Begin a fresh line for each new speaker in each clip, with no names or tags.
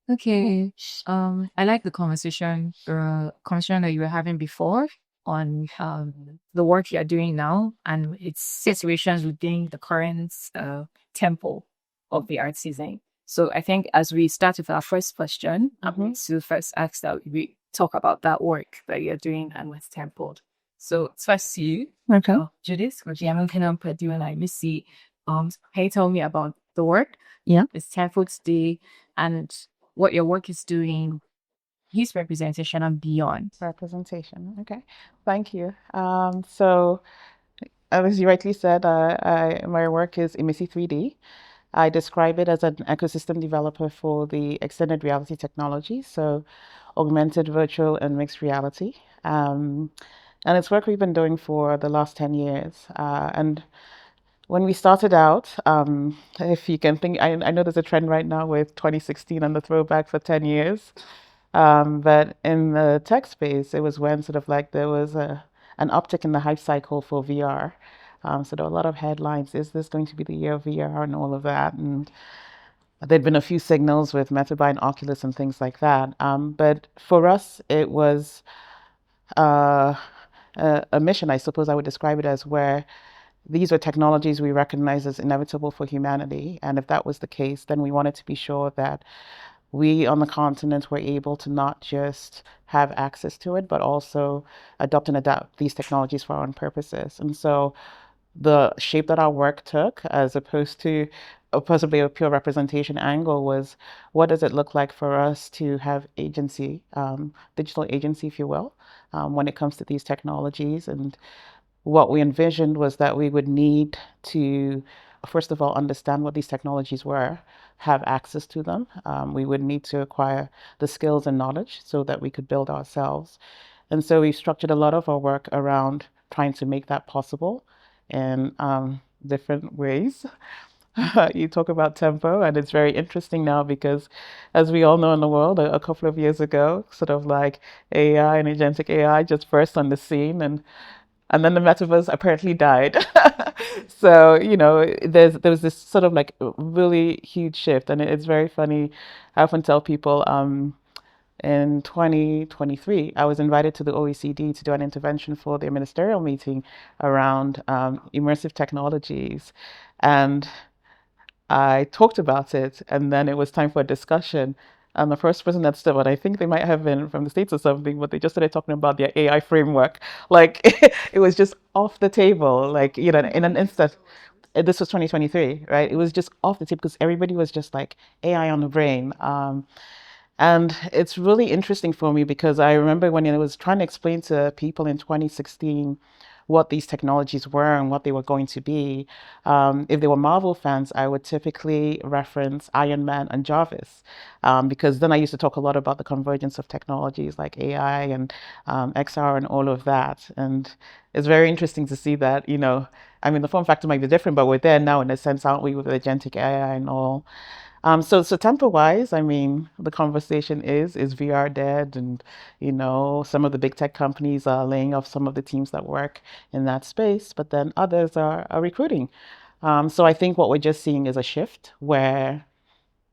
Okay. I like the conversation that you were having before on the work you're doing now and its situations within the current tempo of the art season. So I think as we start with our first question, I'm going to first ask that we talk about that work that you're doing and what's tempo. So it's first to you,
Okay.
Judith, or Jiamin Padu and I, Missy. Can you tell me about the work?
Yeah.
It's tempo today and what your work is doing, his representation and beyond.
Representation. Okay. Thank you. So as you rightly said, my work is Emisi 3D. I describe it as an ecosystem developer for the extended reality technology, so augmented, virtual, and mixed reality. And it's work we've been doing for the last 10 years. And when we started out, if you can think, I know there's a trend right now with 2016 and the throwback for 10 years. But in the tech space, it was when sort of like there was an uptick in the hype cycle for VR. So there were a lot of headlines, is this going to be the year of VR and all of that? And there'd been a few signals with Meta and Oculus and things like that. But for us, it was uh, a mission, I suppose I would describe it as, where these were technologies we recognize as inevitable for humanity. And if that was the case, then we wanted to be sure that we on the continent were able to not just have access to it, but also adopt and adapt these technologies for our own purposes. And so the shape that our work took, as opposed to possibly a pure representation angle, was what does it look like for us to have agency, digital agency, if you will, when it comes to these technologies. And what we envisioned was that we would need to, first of all, understand what these technologies were, have access to them. We would need to acquire the skills and knowledge so that we could build ourselves. And so we've structured a lot of our work around trying to make that possible in different ways. You talk about tempo, and it's very interesting now because, as we all know in the world, a couple of years ago, sort of like AI and agentic AI just burst on the scene, and then the metaverse apparently died. So, there was this sort of like really huge shift, and it's very funny. I often tell people, in 2023, I was invited to the OECD to do an intervention for their ministerial meeting around immersive technologies. And I talked about it, and then it was time for a discussion. And the first person that stood up, I think they might have been from the States or something, but they just started talking about their AI framework. Like it was just off the table, like, in an instant. This was 2023, right? It was just off the table because everybody was just like AI on the brain. And it's really interesting for me because I remember when I was trying to explain to people in 2016 what these technologies were and what they were going to be. If they were Marvel fans, I would typically reference Iron Man and Jarvis, because then I used to talk a lot about the convergence of technologies like AI and XR and all of that. And it's very interesting to see that, I mean, the form factor might be different, but we're there now in a sense, aren't we, with agentic AI and all. So tempo wise, I mean, the conversation is VR dead? And, some of the big tech companies are laying off some of the teams that work in that space, but then others are recruiting. So I think what we're just seeing is a shift where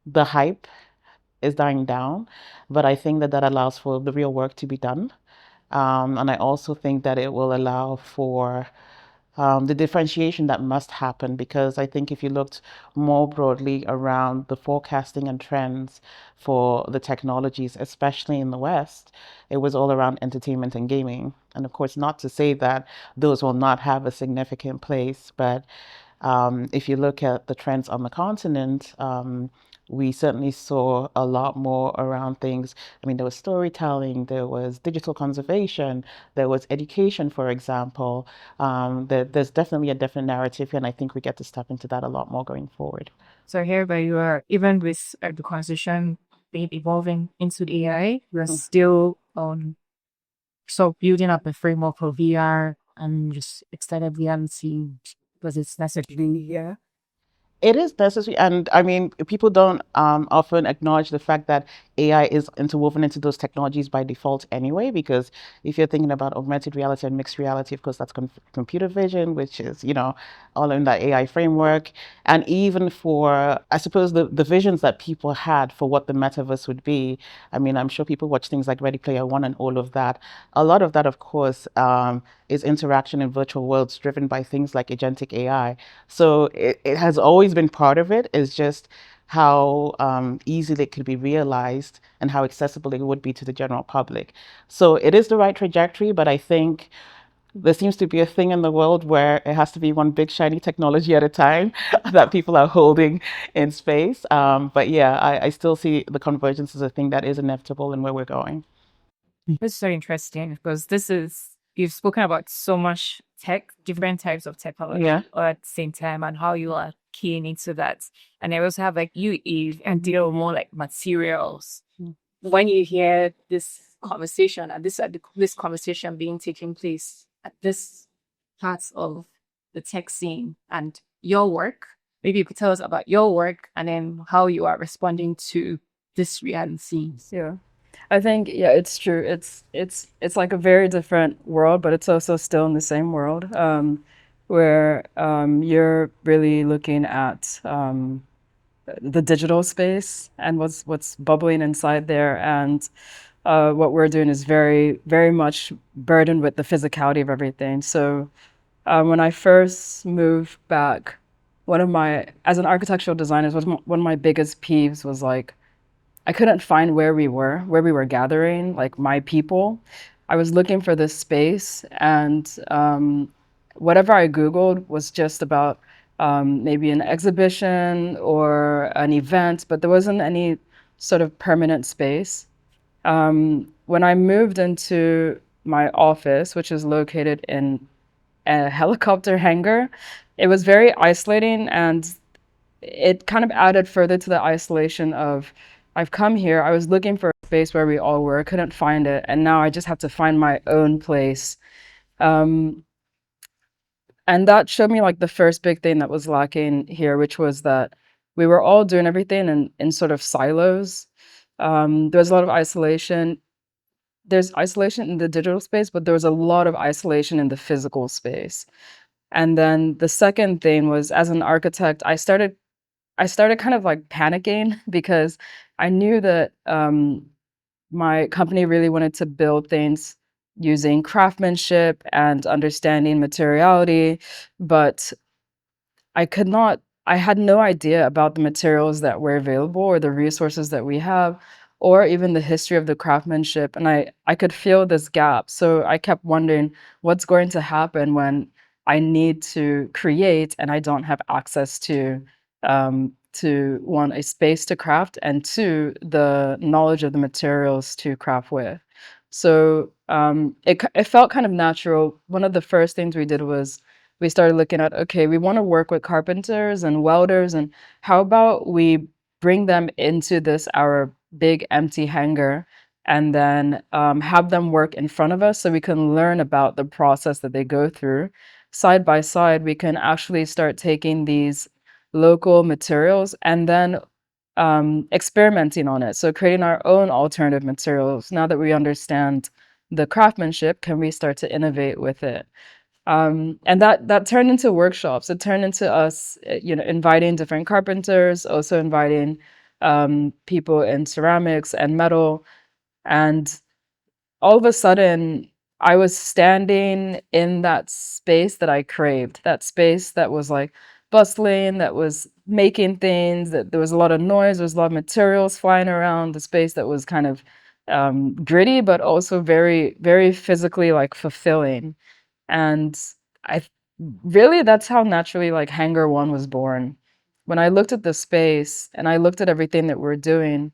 the hype is dying down, but I think that allows for the real work to be done. And I also think that it will allow for the differentiation that must happen, because I think if you looked more broadly around the forecasting and trends for the technologies, especially in the West, it was all around entertainment and gaming. And of course, not to say that those will not have a significant place, but if you look at the trends on the continent, we certainly saw a lot more around things. I mean, there was storytelling, there was digital conservation, there was education, for example. There's definitely a different narrative, and I think we get to step into that a lot more going forward.
So hereby you are, even with the conversation being evolving into the AI, you're
Mm.
still so building up a framework for VR and just extended reality because it's necessary. Yeah.
It is necessary, and I mean, people don't often acknowledge the fact that AI is interwoven into those technologies by default anyway, because if you're thinking about augmented reality and mixed reality, of course, that's computer vision, which is, all in that AI framework. And even for, I suppose, the visions that people had for what the metaverse would be. I mean, I'm sure people watch things like Ready Player One and all of that. A lot of that, of course, is interaction in virtual worlds driven by things like agentic AI. So it has always been part of it. It's just how easily it could be realized and how accessible it would be to the general public. So it is the right trajectory, but I think there seems to be a thing in the world where it has to be one big shiny technology at a time that people are holding in space. But yeah, I still see the convergence as a thing that is inevitable and where we're going.
It's so interesting because you've spoken about so much tech, different types of technology
Yeah.
all at the same time and how you are keying into that. And I also have like you, Eve, and deal more like materials. When you hear this conversation and this conversation being taking place at this part of the tech scene and your work, maybe you could tell us about your work and then how you are responding to this reality.
Yeah. I think yeah, it's true. It's like a very different world, but it's also still in the same world, where you're really looking at the digital space and what's bubbling inside there, and what we're doing is very much burdened with the physicality of everything. So when I first moved back, as an architectural designer, one of my biggest peeves was like I couldn't find where we were gathering, like my people. I was looking for this space, and whatever I Googled was just about maybe an exhibition or an event, but there wasn't any sort of permanent space. When I moved into my office, which is located in a helicopter hangar, it was very isolating, and it kind of added further to the isolation of I've come here, I was looking for a space where we all were, couldn't find it, and now I just have to find my own place. Um, and that showed me like the first big thing that was lacking here, which was that we were all doing everything in sort of silos. There was a lot of isolation. There's isolation in the digital space, but there was a lot of isolation in the physical space. And then the second thing was, as an architect, I started kind of like panicking because I knew that my company really wanted to build things using craftsmanship and understanding materiality, but I had no idea about the materials that were available or the resources that we have, or even the history of the craftsmanship. And I could feel this gap. So I kept wondering what's going to happen when I need to create and I don't have access to one, a space to craft, and two, the knowledge of the materials to craft with. So it felt kind of natural. One of the first things we did was we started looking at, okay, we want to work with carpenters and welders, and how about we bring them into this our big empty hangar and then have them work in front of us so we can learn about the process that they go through. Side by side, we can actually start taking these local materials and then experimenting on it. So creating our own alternative materials. Now that we understand the craftsmanship, can we start to innovate with it? And that turned into workshops. It turned into us, inviting different carpenters, also inviting people in ceramics and metal. And all of a sudden, I was standing in that space that I craved, that space that was like bustling, that was making things, that there was a lot of noise, there was a lot of materials flying around, the space that was kind of gritty, but also very, very physically like fulfilling. And I really, that's how naturally like Hangar One was born. When I looked at the space and I looked at everything that we're doing,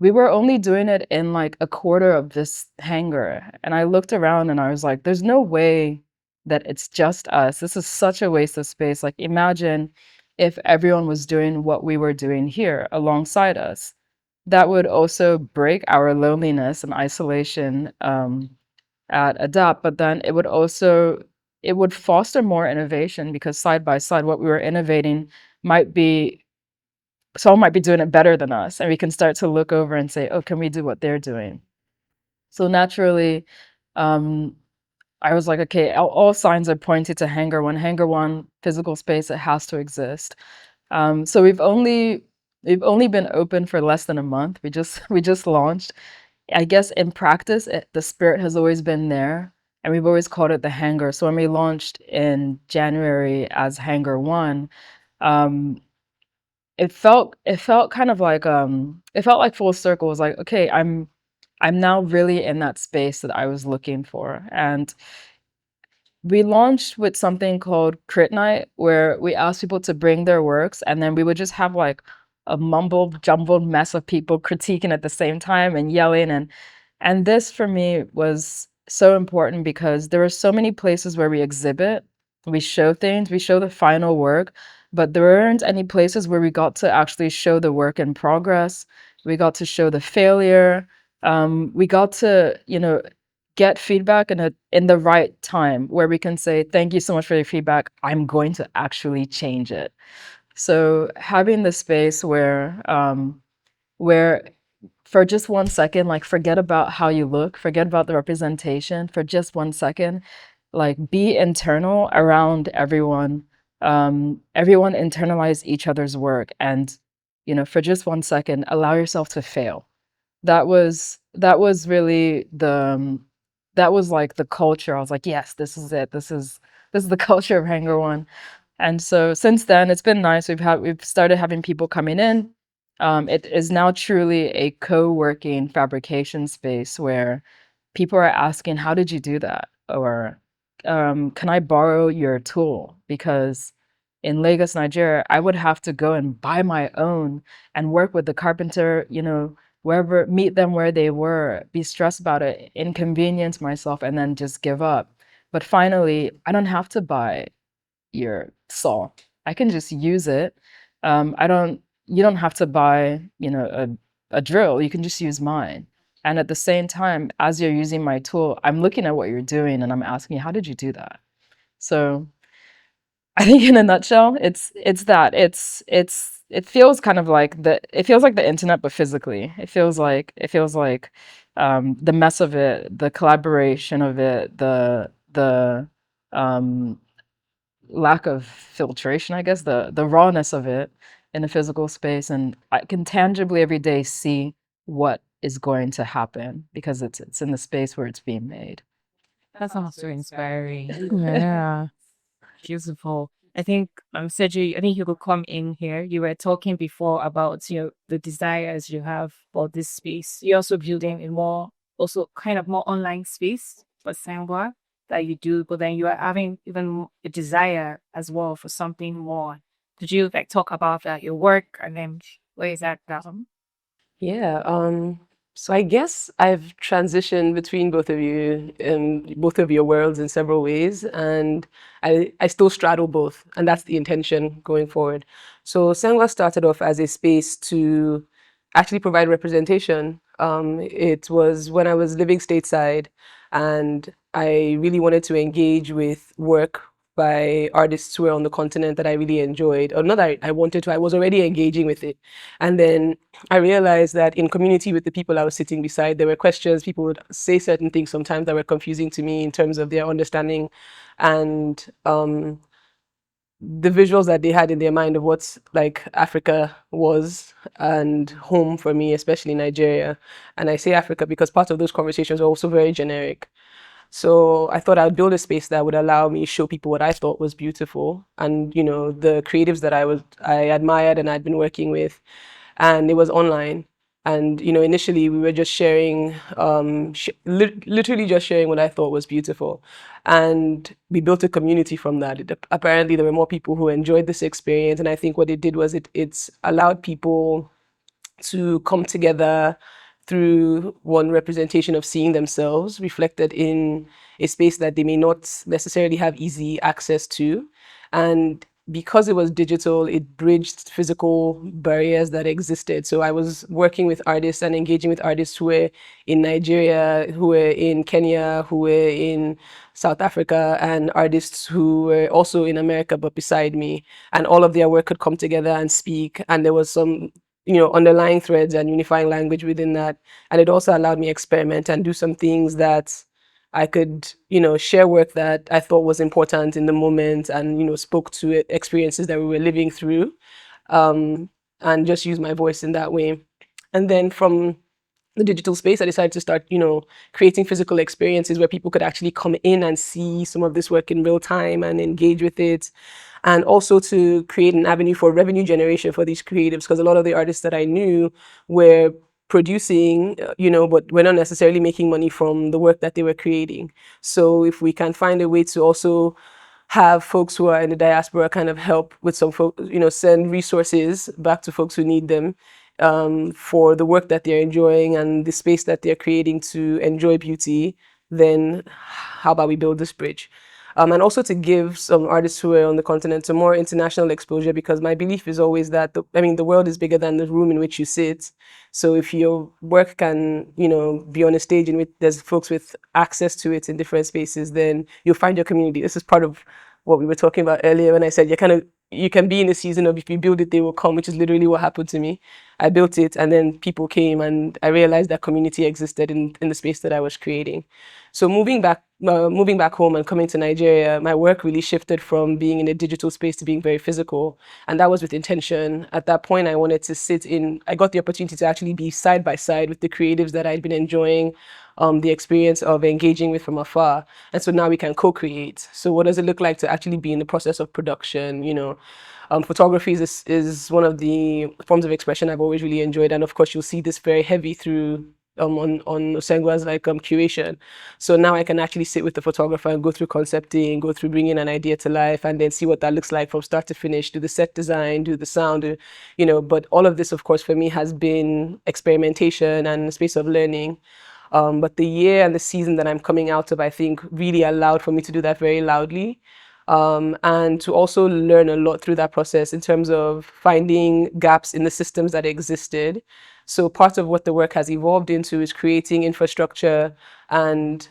we were only doing it in like a quarter of this hangar. And I looked around and I was like, there's no way that it's just us. This is such a waste of space. Like, imagine if everyone was doing what we were doing here alongside us. That would also break our loneliness and isolation at Adapt, but then it would foster more innovation because side by side, what we were innovating might be someone might be doing it better than us, and we can start to look over and say, oh, can we do what they're doing? So naturally, um, I was like, okay, all signs are pointing to Hangar One. Hangar One, physical space, it has to exist. So we've only been open for less than a month. We just launched. I guess in practice, the spirit has always been there, and we've always called it the Hangar. So when we launched in January as Hangar One, um, it felt kind of like it felt like full circle. It was like, okay, I'm now really in that space that I was looking for. And we launched with something called Crit Night, where we asked people to bring their works, and then we would just have like a mumbled, jumbled mess of people critiquing at the same time and yelling. And this for me was so important because there are so many places where we exhibit, we show things, we show the final work, but there weren't any places where we got to actually show the work in progress. We got to show the failure. We got to, get feedback in the right time where we can say, thank you so much for your feedback. I'm going to actually change it. So having the space where for just 1 second, like forget about how you look, forget about the representation for just 1 second, like be internal around everyone. Everyone internalize each other's work and, for just 1 second, allow yourself to fail. That was really that was like the culture. I was like, yes, this is it. This is the culture of Hangar One. And so since then, it's been nice. We've started having people coming in. It is now truly a co-working fabrication space where people are asking, "How did you do that?" Or, "Can I borrow your tool?" Because in Lagos, Nigeria, I would have to go and buy my own and work with the carpenter, wherever, meet them where they were, be stressed about it, inconvenience myself, and then just give up. But finally, I don't have to buy your saw. I can just use it. You don't have to buy, a drill. You can just use mine. And at the same time, as you're using my tool, I'm looking at what you're doing and I'm asking you, how did you do that? So I think in a nutshell, it's that. It feels kind of like the internet, but physically. It feels like the mess of it, the collaboration of it, the um lack of filtration, I guess, the rawness of it in a physical space, and I can tangibly every day see what is going to happen because it's in the space where it's being made.
That sounds so inspiring.
Yeah.
Beautiful. I think, Sergio, I think you could come in here. You were talking before about, the desires you have for this space. You're also building a more, also kind of more online space for Sangwa that you do, but then you are having even a desire as well for something more. Could you like talk about that, your work, and then where is that from?
Yeah, so I guess I've transitioned between both of your worlds in several ways, and I still straddle both, and that's the intention going forward. So Sangwa started off as a space to actually provide representation. It was when I was living stateside, and I really wanted to engage with work by artists who were on the continent that I really enjoyed, or not that I wanted to, I was already engaging with it. And then I realized that in community with the people I was sitting beside, there were questions. People would say certain things sometimes that were confusing to me in terms of their understanding and the visuals that they had in their mind of what like Africa was and home for me, especially Nigeria. And I say Africa because part of those conversations were also very generic. So I thought I'd build a space that would allow me to show people what I thought was beautiful and, the creatives that I admired and I'd been working with. And it was online. And, initially we were just sharing, literally just sharing what I thought was beautiful. And we built a community from that. Apparently there were more people who enjoyed this experience. And I think what it did was it's allowed people to come together through one representation of seeing themselves reflected in a space that they may not necessarily have easy access to. And because it was digital, it bridged physical barriers that existed. So I was working with artists and engaging with artists who were in Nigeria, who were in Kenya, who were in South Africa, and artists who were also in America but beside me. And all of their work could come together and speak. And there was some, underlying threads and unifying language within that. And it also allowed me experiment and do some things that I could, share work that I thought was important in the moment and, spoke to experiences that we were living through, and just use my voice in that way. And then from the digital space, I decided to start, creating physical experiences where people could actually come in and see some of this work in real time and engage with it. And also to create an avenue for revenue generation for these creatives, because a lot of the artists that I knew were producing, but we're not necessarily making money from the work that they were creating. So if we can find a way to also have folks who are in the diaspora kind of help with some send resources back to folks who need them, for the work that they're enjoying and the space that they're creating to enjoy beauty, then how about we build this bridge? And also to give some artists who are on the continent a more international exposure, because my belief is always that the world is bigger than the room in which you sit. So if your work can, be on a stage in which there's folks with access to it in different spaces, then you'll find your community. This is part of what we were talking about earlier when I said you can be in a season of if you build it, they will come, which is literally what happened to me. I built it and then people came and I realized that community existed in the space that I was creating. So moving back home and coming to Nigeria, my work really shifted from being in a digital space to being very physical. And that was with intention. At that point, I got the opportunity to actually be side by side with the creatives that I'd been enjoying the experience of engaging with from afar. And so now we can co-create. So what does it look like to actually be in the process of production, photography is one of the forms of expression I've always really enjoyed, and of course you'll see this very heavy through on Osengwa's curation. So now I can actually sit with the photographer and go through concepting, go through bringing an idea to life, and then see what that looks like from start to finish. Do the set design, do the sound, But all of this, of course, for me has been experimentation and a space of learning. But the year and the season that I'm coming out of, I think, really allowed for me to do that very loudly. And to also learn a lot through that process in terms of finding gaps in the systems that existed. So part of what the work has evolved into is creating infrastructure and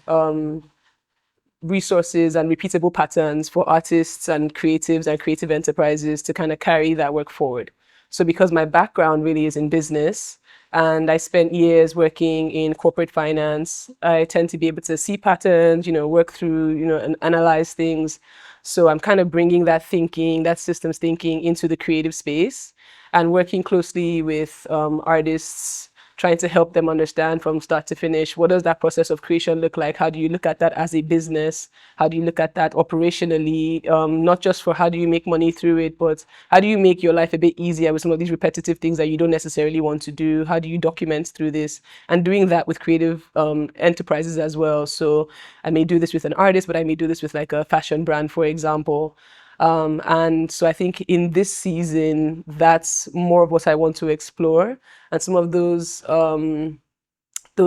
resources and repeatable patterns for artists and creatives and creative enterprises to kind of carry that work forward. So because my background really is in business and I spent years working in corporate finance, I tend to be able to see patterns, work through, and analyze things. So I'm kind of bringing that thinking, that systems thinking into the creative space and working closely with artists, trying to help them understand from start to finish, what does that process of creation look like? How do you look at that as a business? How do you look at that operationally? Not just for how do you make money through it, but how do you make your life a bit easier with some of these repetitive things that you don't necessarily want to do? How do you document through this? And doing that with creative enterprises as well. So I may do this with an artist, but I may do this with like a fashion brand, for example. And so I think in this season, that's more of what I want to explore. And some of those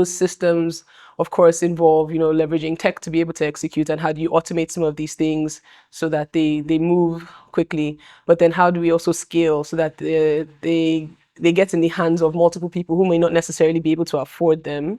systems, of course, involve, leveraging tech to be able to execute, and how do you automate some of these things so that they move quickly. But then how do we also scale so that they get in the hands of multiple people who may not necessarily be able to afford them?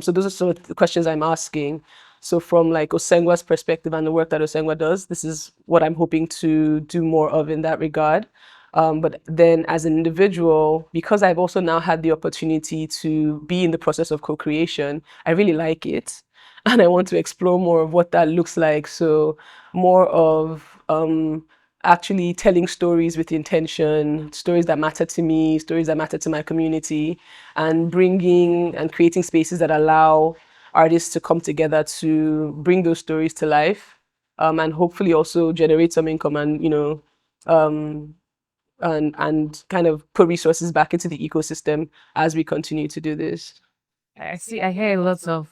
So those are some of the questions I'm asking. So from like Osengwa's perspective and the work that Osengwa does, this is what I'm hoping to do more of in that regard. But then as an individual, because I've also now had the opportunity to be in the process of co-creation, I really like it. And I want to explore more of what that looks like. So more of actually telling stories with intention, stories that matter to me, stories that matter to my community, and bringing and creating spaces that allow artists to come together to bring those stories to life, and hopefully also generate some income and, um, and kind of put resources back into the ecosystem as we continue to do this.
I hear lots of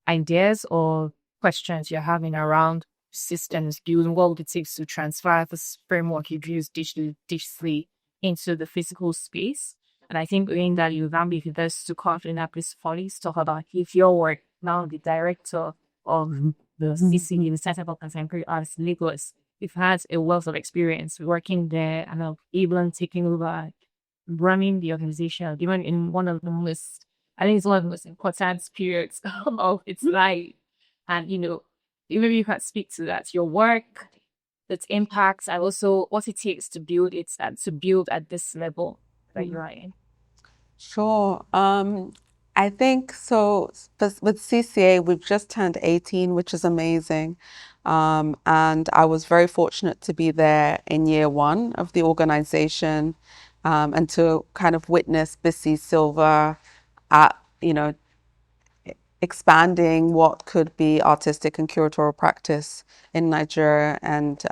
ideas or questions you're having around systems building, what would it take to transfer this framework you've used digitally into the physical space. And I think in that you then be this to confident at this police talk about if your work now the director of the CC in the Center for Contemporary Arts Lagos we've had a wealth of experience working there, and even taking over running the organization, even in one of the most, I think it's one of the most important periods of its life. And, maybe you can speak to that, your work, its impacts, and also what it takes to build it and to build at this level that you are in.
Sure. I think so. With CCA, we've just turned 18, which is amazing. And I was very fortunate to be there in year one of the organization, and to kind of witness Bissy Silva at, expanding what could be artistic and curatorial practice in Nigeria and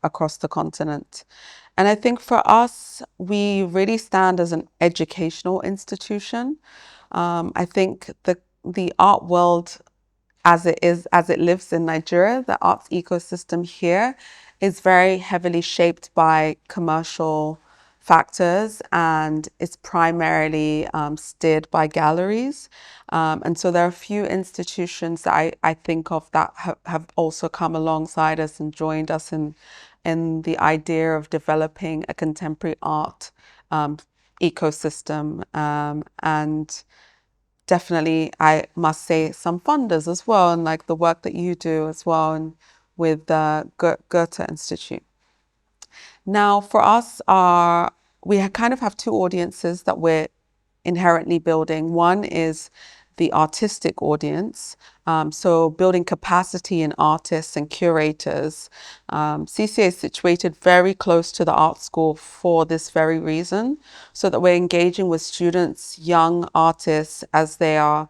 across the continent. And I think for us, we really stand as an educational institution. I think the art world as it lives in Nigeria, the arts ecosystem here is very heavily shaped by commercial factors, and it's primarily steered by galleries. And so there are a few institutions that I think of that have also come alongside us and joined us in the idea of developing a contemporary art ecosystem. And definitely, I must say, some funders as well, and like the work that you do as well, and with the Goethe-Institut. Now, for us, we kind of have two audiences that we're inherently building. One is the artistic audience, so building capacity in artists and curators. CCA is situated very close to the art school for this very reason, so that we're engaging with students, young artists, as they are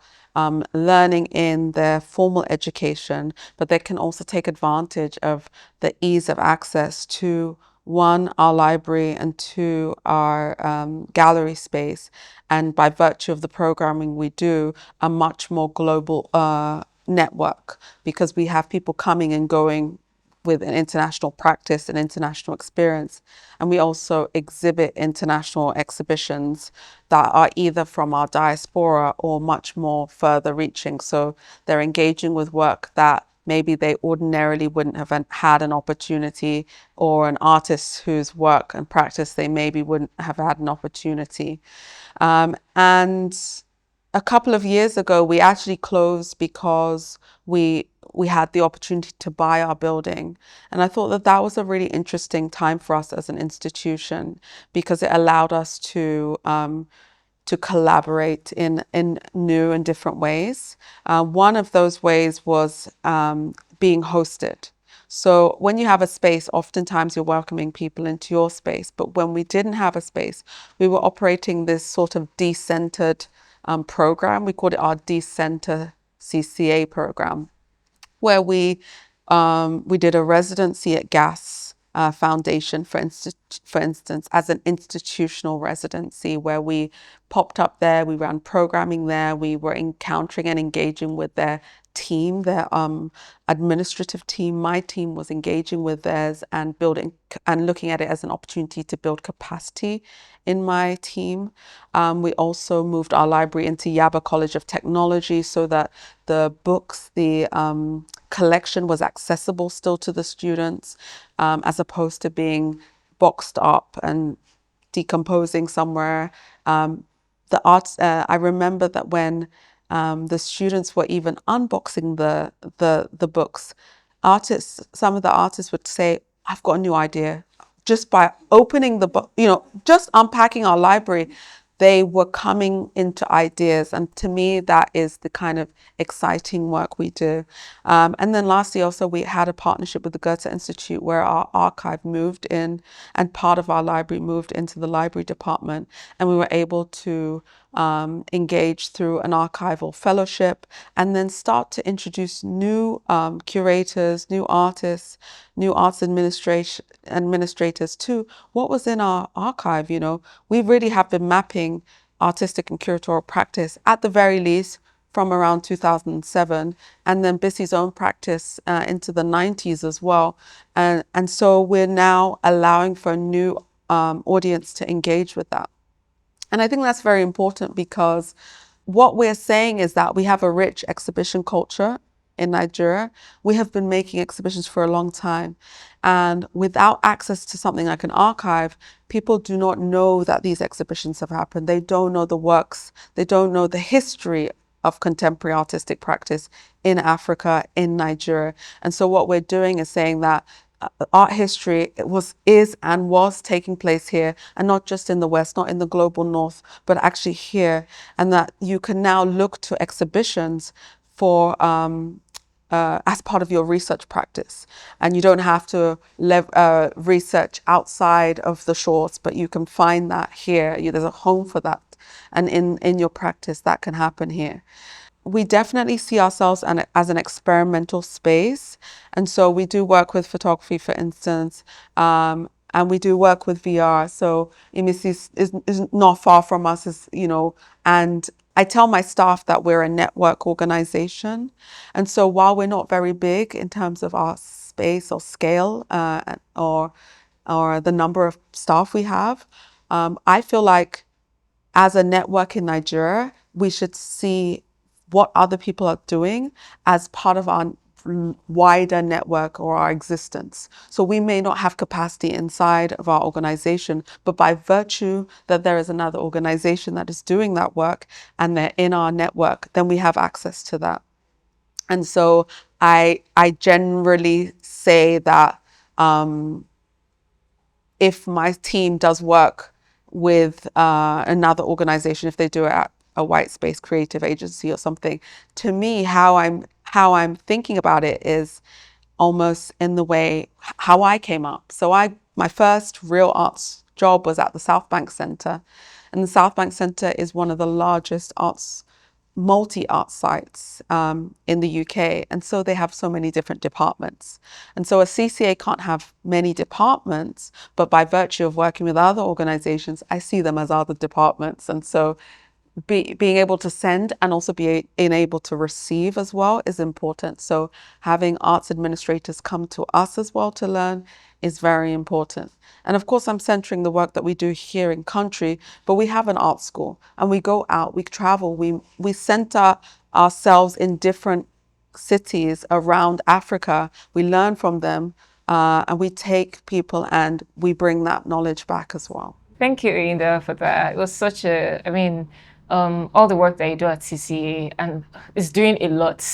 learning in their formal education, but they can also take advantage of the ease of access to, one, our library, and two, our gallery space. And by virtue of the programming we do, a much more global network, because we have people coming and going with an international practice and international experience. And we also exhibit international exhibitions that are either from our diaspora or much more further reaching. So they're engaging with work that maybe they ordinarily wouldn't have had an opportunity, or an artist whose work and practice they maybe wouldn't have had an opportunity. And a couple of years ago, we actually closed because we had the opportunity to buy our building. And I thought that was a really interesting time for us as an institution, because it allowed us to collaborate in new and different ways. One of those ways was being hosted. So when you have a space, oftentimes you're welcoming people into your space. But when we didn't have a space, we were operating this sort of decentered program. We called it our Decenter CCA program, where we did a residency at GAS Foundation, for instance, as an institutional residency, where we popped up there, we ran programming there, we were encountering and engaging with their team, their administrative team. My team was engaging with theirs and building and looking at it as an opportunity to build capacity in my team. We also moved our library into Yaba College of Technology, so that the books, the collection was accessible still to the students, as opposed to being boxed up and decomposing somewhere. The arts, I remember that when the students were even unboxing the books, some of the artists would say, "I've got a new idea." Just by opening the book, just unpacking our library, they were coming into ideas. And to me, that is the kind of exciting work we do. And then lastly, also, we had a partnership with the Goethe-Institut, where our archive moved in and part of our library moved into the library department. And we were able to engage through an archival fellowship, and then start to introduce new curators, new artists, new arts administrators to what was in our archive. We really have been mapping artistic and curatorial practice, at the very least, from around 2007, and then Bissy's own practice into the 90s as well. And so we're now allowing for a new audience to engage with that. And I think that's very important, because what we're saying is that we have a rich exhibition culture in Nigeria, we have been making exhibitions for a long time. And without access to something like an archive, people do not know that these exhibitions have happened. They don't know the works. They don't know the history of contemporary artistic practice in Africa, in Nigeria. And so what we're doing is saying that art history is and was taking place here, and not just in the West, not in the global North, but actually here, and that you can now look to exhibitions for as part of your research practice, and you don't have to research outside of the shores, but you can find that here. There's a home for that, and in your practice that can happen here. We definitely see ourselves as an experimental space. And so we do work with photography, for instance, and we do work with VR. So Imisi is not far from us, and I tell my staff that we're a network organization. And so while we're not very big in terms of our space or scale or the number of staff we have, I feel like as a network in Nigeria, we should see what other people are doing as part of our wider network or our existence. So we may not have capacity inside of our organization, but by virtue that there is another organization that is doing that work and they're in our network, then we have access to that. And so I generally say that if my team does work with another organization, if they do it at a white space creative agency or something, to me, how I'm thinking about it is almost in the way how I came up. So my first real arts job was at the South Bank Centre, and the South Bank Centre is one of the largest multi-art sites in the UK, and so they have so many different departments. And so a CCA can't have many departments, but by virtue of working with other organizations, I see them as other departments. And so being able to send and also being able to receive as well is important. So having arts administrators come to us as well to learn is very important. And of course, I'm centering the work that we do here in country, but we have an art school and we go out, we travel, we center ourselves in different cities around Africa. We learn from them and we take people and we bring that knowledge back as well.
Thank you, Inda, for that. It was such all the work that you do at CCA and is doing a lot.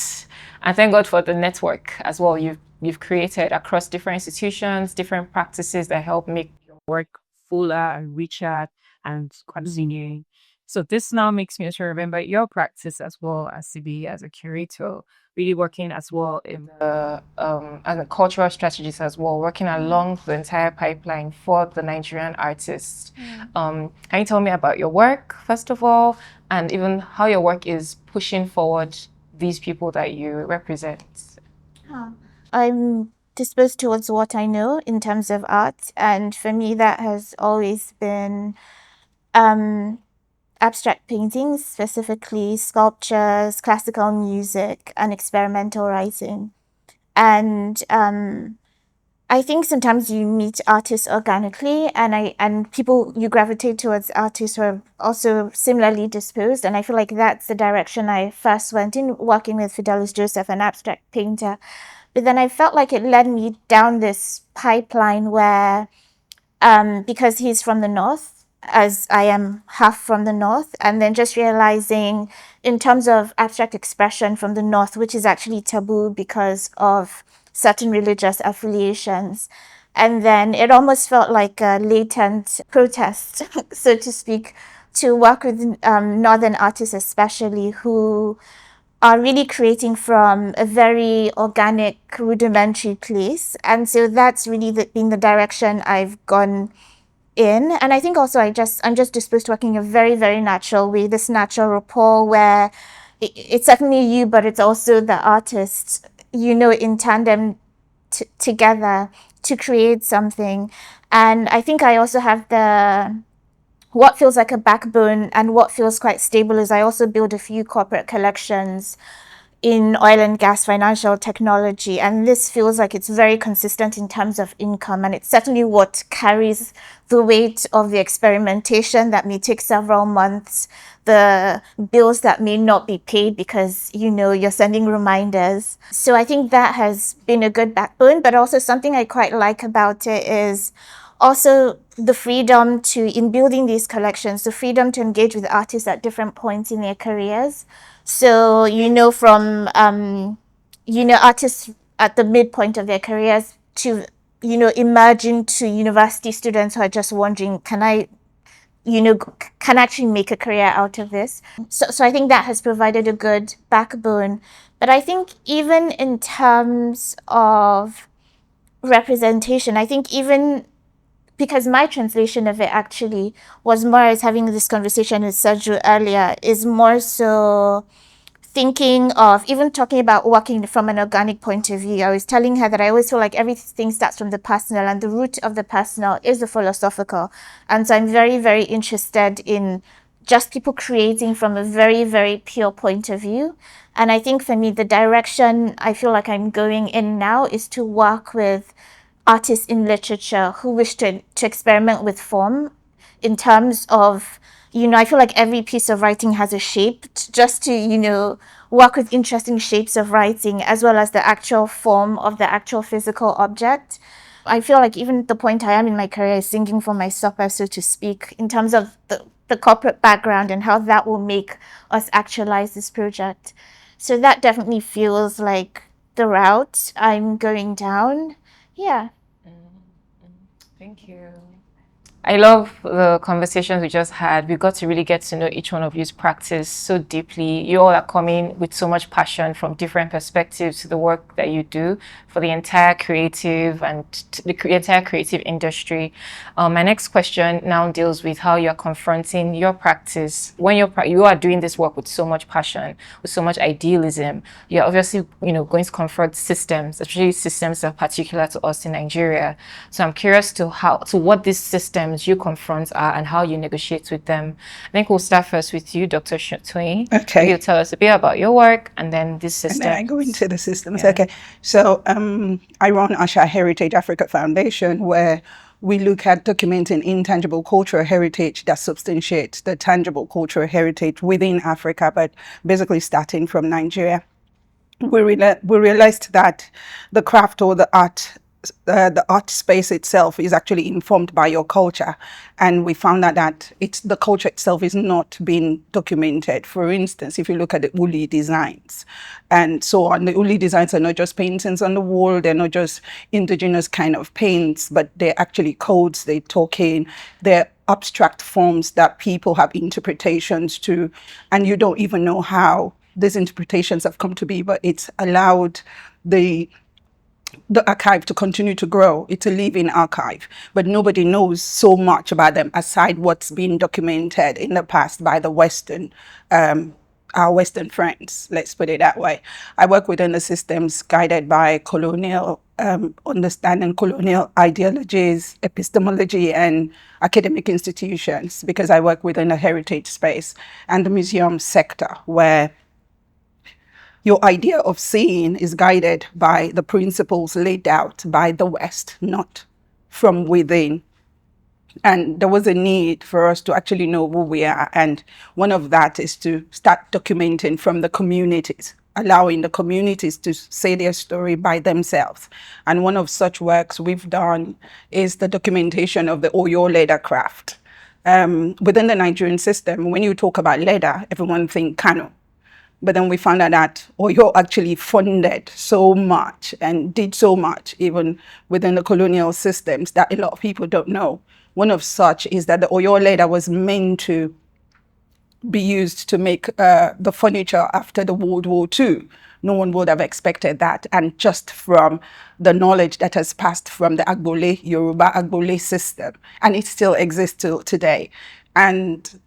And thank God for the network as well you've created across different institutions, different practices that help make your work fuller and richer and continuing. So this now makes me to remember your practice as well as CB as a curator, really working as well in the as a cultural strategist as well, working along the entire pipeline for the Nigerian artists. Can you tell me about your work, first of all, and even how your work is pushing forward these people that you represent?
I'm disposed towards what I know in terms of art, and for me that has always been abstract paintings, specifically sculptures, classical music, and experimental writing. And I think sometimes you meet artists organically, and people, you gravitate towards artists who are also similarly disposed. And I feel like that's the direction I first went in, working with Fidelis Joseph, an abstract painter. But then I felt like it led me down this pipeline where, because he's from the North, as I am half from the North, and then just realizing in terms of abstract expression from the North, which is actually taboo because of certain religious affiliations. And then it almost felt like a latent protest, so to speak, to work with Northern artists especially, who are really creating from a very organic, rudimentary place. And so that's really been the direction I've gone in. And I think also I'm just disposed to working in a very, very natural way, this natural rapport where it's certainly you, but it's also the artist, in tandem together to create something. And I think I also have what feels like a backbone and what feels quite stable is I also build a few corporate collections in oil and gas, financial technology, and this feels like it's very consistent in terms of income, and it's certainly what carries the weight of the experimentation that may take several months, the bills that may not be paid because you're sending reminders. So I think that has been a good backbone, but also something I quite like about it is also the freedom in building these collections, the freedom to engage with artists at different points in their careers. So, from, artists at the midpoint of their careers to, emerging to university students who are just wondering, can I actually make a career out of this? So I think that has provided a good backbone. But I think even in terms of representation, I think even because my translation of it actually was more as having this conversation with Sergio earlier, is more so thinking of even talking about working from an organic point of view. I was telling her that I always feel like everything starts from the personal, and the root of the personal is the philosophical. And so I'm very, very interested in just people creating from a very, very pure point of view. And I think for me, the direction I feel like I'm going in now is to work with artists in literature who wish to experiment with form in terms of, I feel like every piece of writing has a shape, just to, work with interesting shapes of writing as well as the actual form of the actual physical object. I feel like even the point I am in my career is singing for my supper, so to speak, in terms of the corporate background and how that will make us actualize this project. So that definitely feels like the route I'm going down. Yeah.
Thank you. I love the conversations we just had. We got to really get to know each one of you's practice so deeply. You all are coming with so much passion from different perspectives to the work that you do for the entire creative and the entire creative industry. My next question now deals with how you're confronting your practice. When you are doing this work with so much passion, with so much idealism, you're obviously going to confront systems, especially systems that are particular to us in Nigeria. So I'm curious to what these systems you confront are and how you negotiate with them. I think we'll start first with you, Dr. Shotway.
Okay.
You'll tell us a bit about your work and then this system.
And then I go into the systems.
Yeah.
Okay. So I run Asha Heritage Africa Foundation, where we look at documenting intangible cultural heritage that substantiates the tangible cultural heritage within Africa, but basically starting from Nigeria. We realized that the craft or the art space itself is actually informed by your culture, and we found out that the culture itself is not being documented. For instance, if you look at the Uli designs and so on, the Uli designs are not just paintings on the wall, they're not just indigenous kind of paints, but they're actually codes, they're talking, they're abstract forms that people have interpretations to, and you don't even know how these interpretations have come to be, but it's allowed the archive to continue to grow. It's a living archive, but nobody knows so much about them aside what's been documented in the past by the Western, our Western friends, let's put it that way. I work within the systems guided by colonial understanding, colonial ideologies, epistemology, and academic institutions, because I work within a heritage space and the museum sector, where your idea of seeing is guided by the principles laid out by the West, not from within. And there was a need for us to actually know who we are. And one of that is to start documenting from the communities, allowing the communities to say their story by themselves. And one of such works we've done is the documentation of the Oyo leather craft. Within the Nigerian system, when you talk about leather, everyone thinks Kano. But then we found out that Oyo actually funded so much and did so much, even within the colonial systems, that a lot of people don't know. One of such is that the Oyo leather was meant to be used to make the furniture after the World War II. No one would have expected that. And just from the knowledge that has passed from the Agbole, Yoruba Agbole system, and it still exists till today. And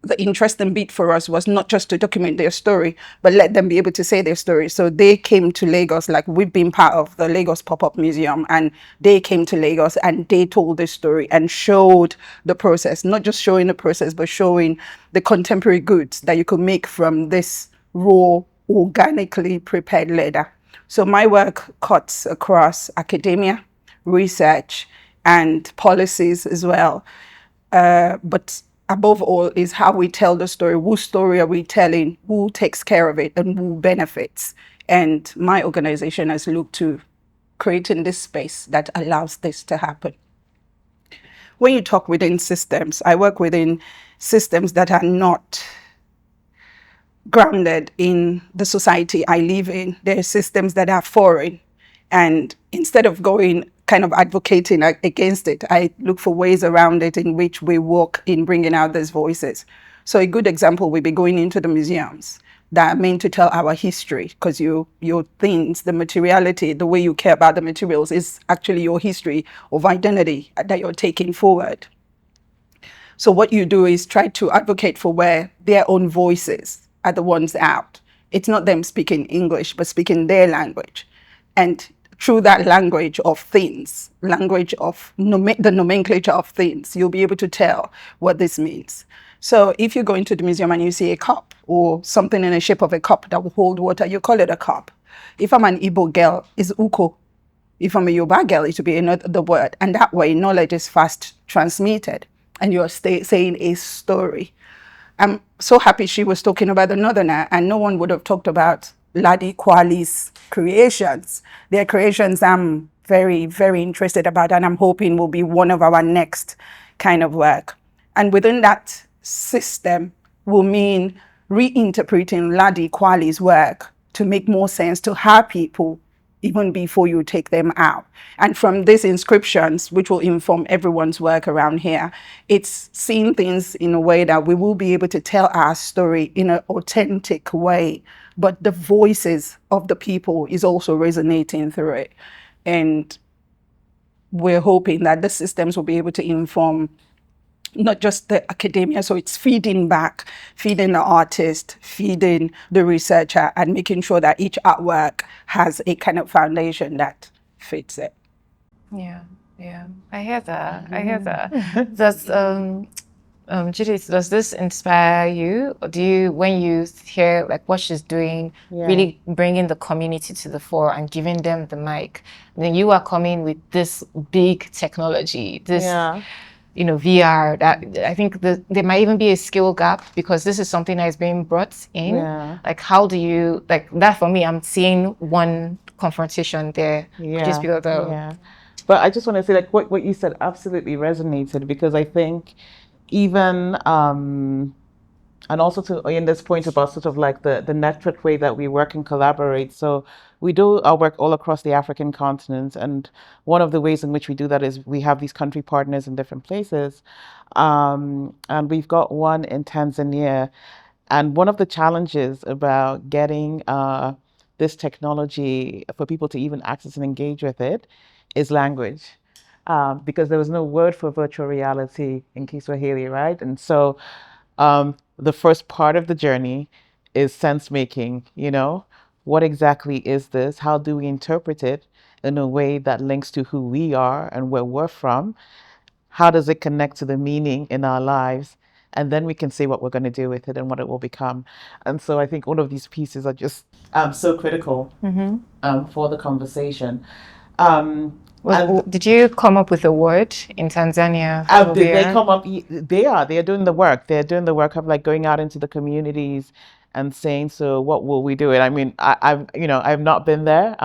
the interesting bit for us was not just to document their story, but let them be able to say their story. So they came to Lagos, like we've been part of the Lagos Pop-Up Museum, and they came to Lagos and they told their story and showed the process, not just showing the process, but showing the contemporary goods that you could make from this raw organically prepared leather. So my work cuts across academia, research, and policies as well. But above all is how we tell the story. Whose story are we telling? Who takes care of it and who benefits? And my organization has looked to creating this space that allows this to happen. When you talk within systems, I work within systems that are not grounded in the society I live in. There are systems that are foreign. And instead of going kind of advocating against it, I look for ways around it in which we work in bringing out these voices. So a good example would be going into the museums that are meant to tell our history, because your things, the materiality, the way you care about the materials is actually your history of identity that you're taking forward. So what you do is try to advocate for where their own voices are the ones out. It's not them speaking English, but speaking their language. And through that language of things, language of the nomenclature of things, you'll be able to tell what this means. So if you go into the museum and you see a cup or something in the shape of a cup that will hold water, you call it a cup. If I'm an Igbo girl, it's uko. If I'm a Yoruba girl, it should be another word. And that way, knowledge is fast transmitted and you're saying a story. I'm so happy she was talking about the Northerner, and no one would have talked about Ladi Kwali's creations. Their creations I'm very, very interested about, and I'm hoping will be one of our next kind of work. And within that system will mean reinterpreting Ladi Kwali's work to make more sense to her people even before you take them out. And from these inscriptions, which will inform everyone's work around here, it's seeing things in a way that we will be able to tell our story in an authentic way, but the voices of the people is also resonating through it. And we're hoping that the systems will be able to inform not just the academia, so it's feeding back, feeding the artist, feeding the researcher, and making sure that each artwork has a kind of foundation that fits it.
Yeah, I hear that. I hear that. Does Judith, does this inspire you? Or do you, when you hear like what she's doing, really bringing the community to the fore and giving them the mic, then you are coming with this big technology, this VR, that I think there might even be a skill gap because this is something that is being brought in. Like, how do you, like that for me, I'm seeing one confrontation there. Just because of,
But I just want to say, like, what you said absolutely resonated, because I think even, and also to in this point about sort of like the network way that we work and collaborate. So we do our work all across the African continent. And one of the ways in which we do that is we have these country partners in different places. And we've got one in Tanzania. And one of the challenges about getting this technology for people to even access and engage with it is language. Because there was no word for virtual reality in Kiswahili, right? And so the first part of the journey is sense making, what exactly is this? How do we interpret it in a way that links to who we are and where we're from? How does it connect to the meaning in our lives? And then we can say what we're going to do with it and what it will become. And so I think all of these pieces are just so critical for the conversation.
Did you come up with a word in Tanzania?
Did they come up? They are doing the work. They're doing the work of like going out into the communities and saying, so what will we do? And I mean, I've not been there,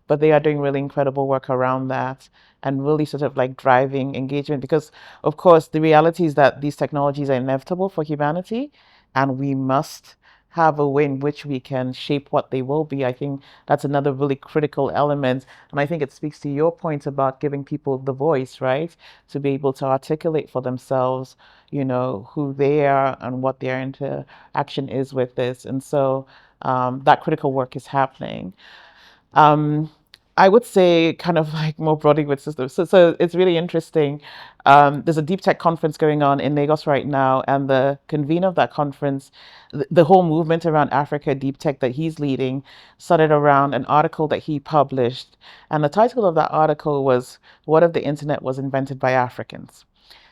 but they are doing really incredible work around that and really sort of like driving engagement, because of course the reality is that these technologies are inevitable for humanity and we must have a way in which we can shape what they will be. I think that's another really critical element. And I think it speaks to your point about giving people the voice, right? To be able to articulate for themselves, who they are and what their interaction is with this. And so that critical work is happening. I would say kind of like more broadly with systems. So it's really interesting. There's a deep tech conference going on in Lagos right now, and the convener of that conference, the whole movement around Africa deep tech that he's leading started around an article that he published. And the title of that article was, "What if the internet was invented by Africans?"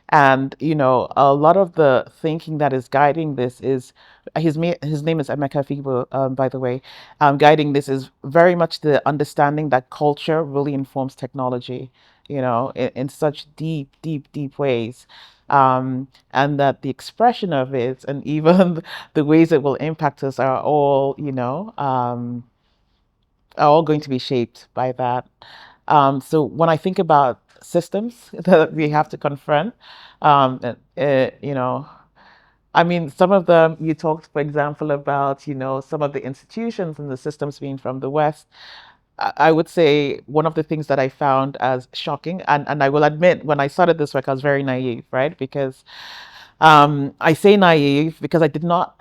And a lot of the thinking that is guiding this is his name is Emeka Fibo, by the way. Guiding this is very much the understanding that culture really informs technology, in such deep, deep, deep ways. And that the expression of it and even the ways it will impact us are all going to be shaped by that. So when I think about systems that we have to confront, you know, I mean, some of them you talked, for example, about, some of the institutions and the systems being from the West. I would say one of the things that I found as shocking, and I will admit, when I started this work, I was very naive, right? Because I say naive because I did not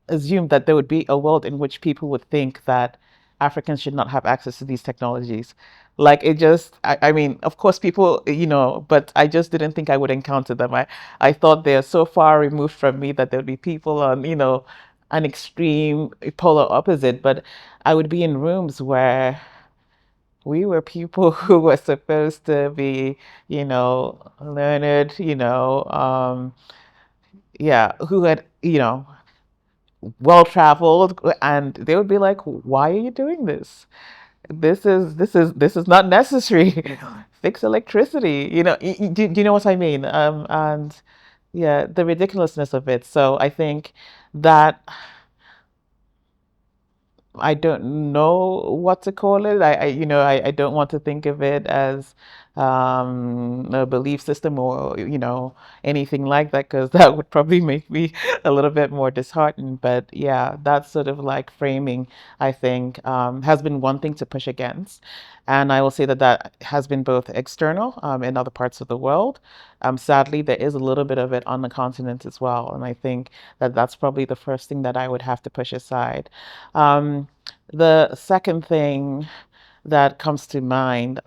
assume that there would be a world in which people would think that Africans should not have access to these technologies. Like it just, I mean, of course, people, but I just didn't think I would encounter them. I thought they're so far removed from me that there would be people on, an extreme polar opposite. But I would be in rooms where we were people who were supposed to be, learned, yeah, who had, well traveled, and they would be like, "Why are you doing this? This is not necessary. Fix electricity." Do you know what I mean? And yeah, the ridiculousness of it. So I think that I don't know what to call it. I don't want to think of it as a belief system or, anything like that, because that would probably make me a little bit more disheartened. But yeah, that sort of like framing, I think, has been one thing to push against. And I will say that that has been both external in other parts of the world. Sadly, there is a little bit of it on the continent as well. And I think that that's probably the first thing that I would have to push aside. The second thing that comes to mind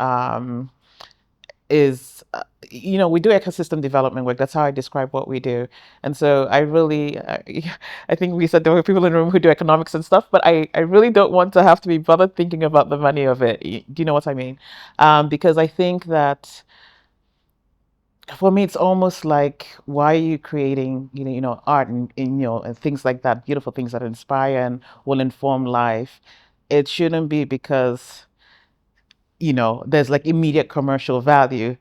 is, we do ecosystem development work. That's how I describe what we do. And so I really, I think we said there were people in the room who do economics and stuff, but I really don't want to have to be bothered thinking about the money of it. Do you know what I mean? Because I think that for me, it's almost like, why are you creating, art and things like that, beautiful things that inspire and will inform life? It shouldn't be because, there's like immediate commercial value.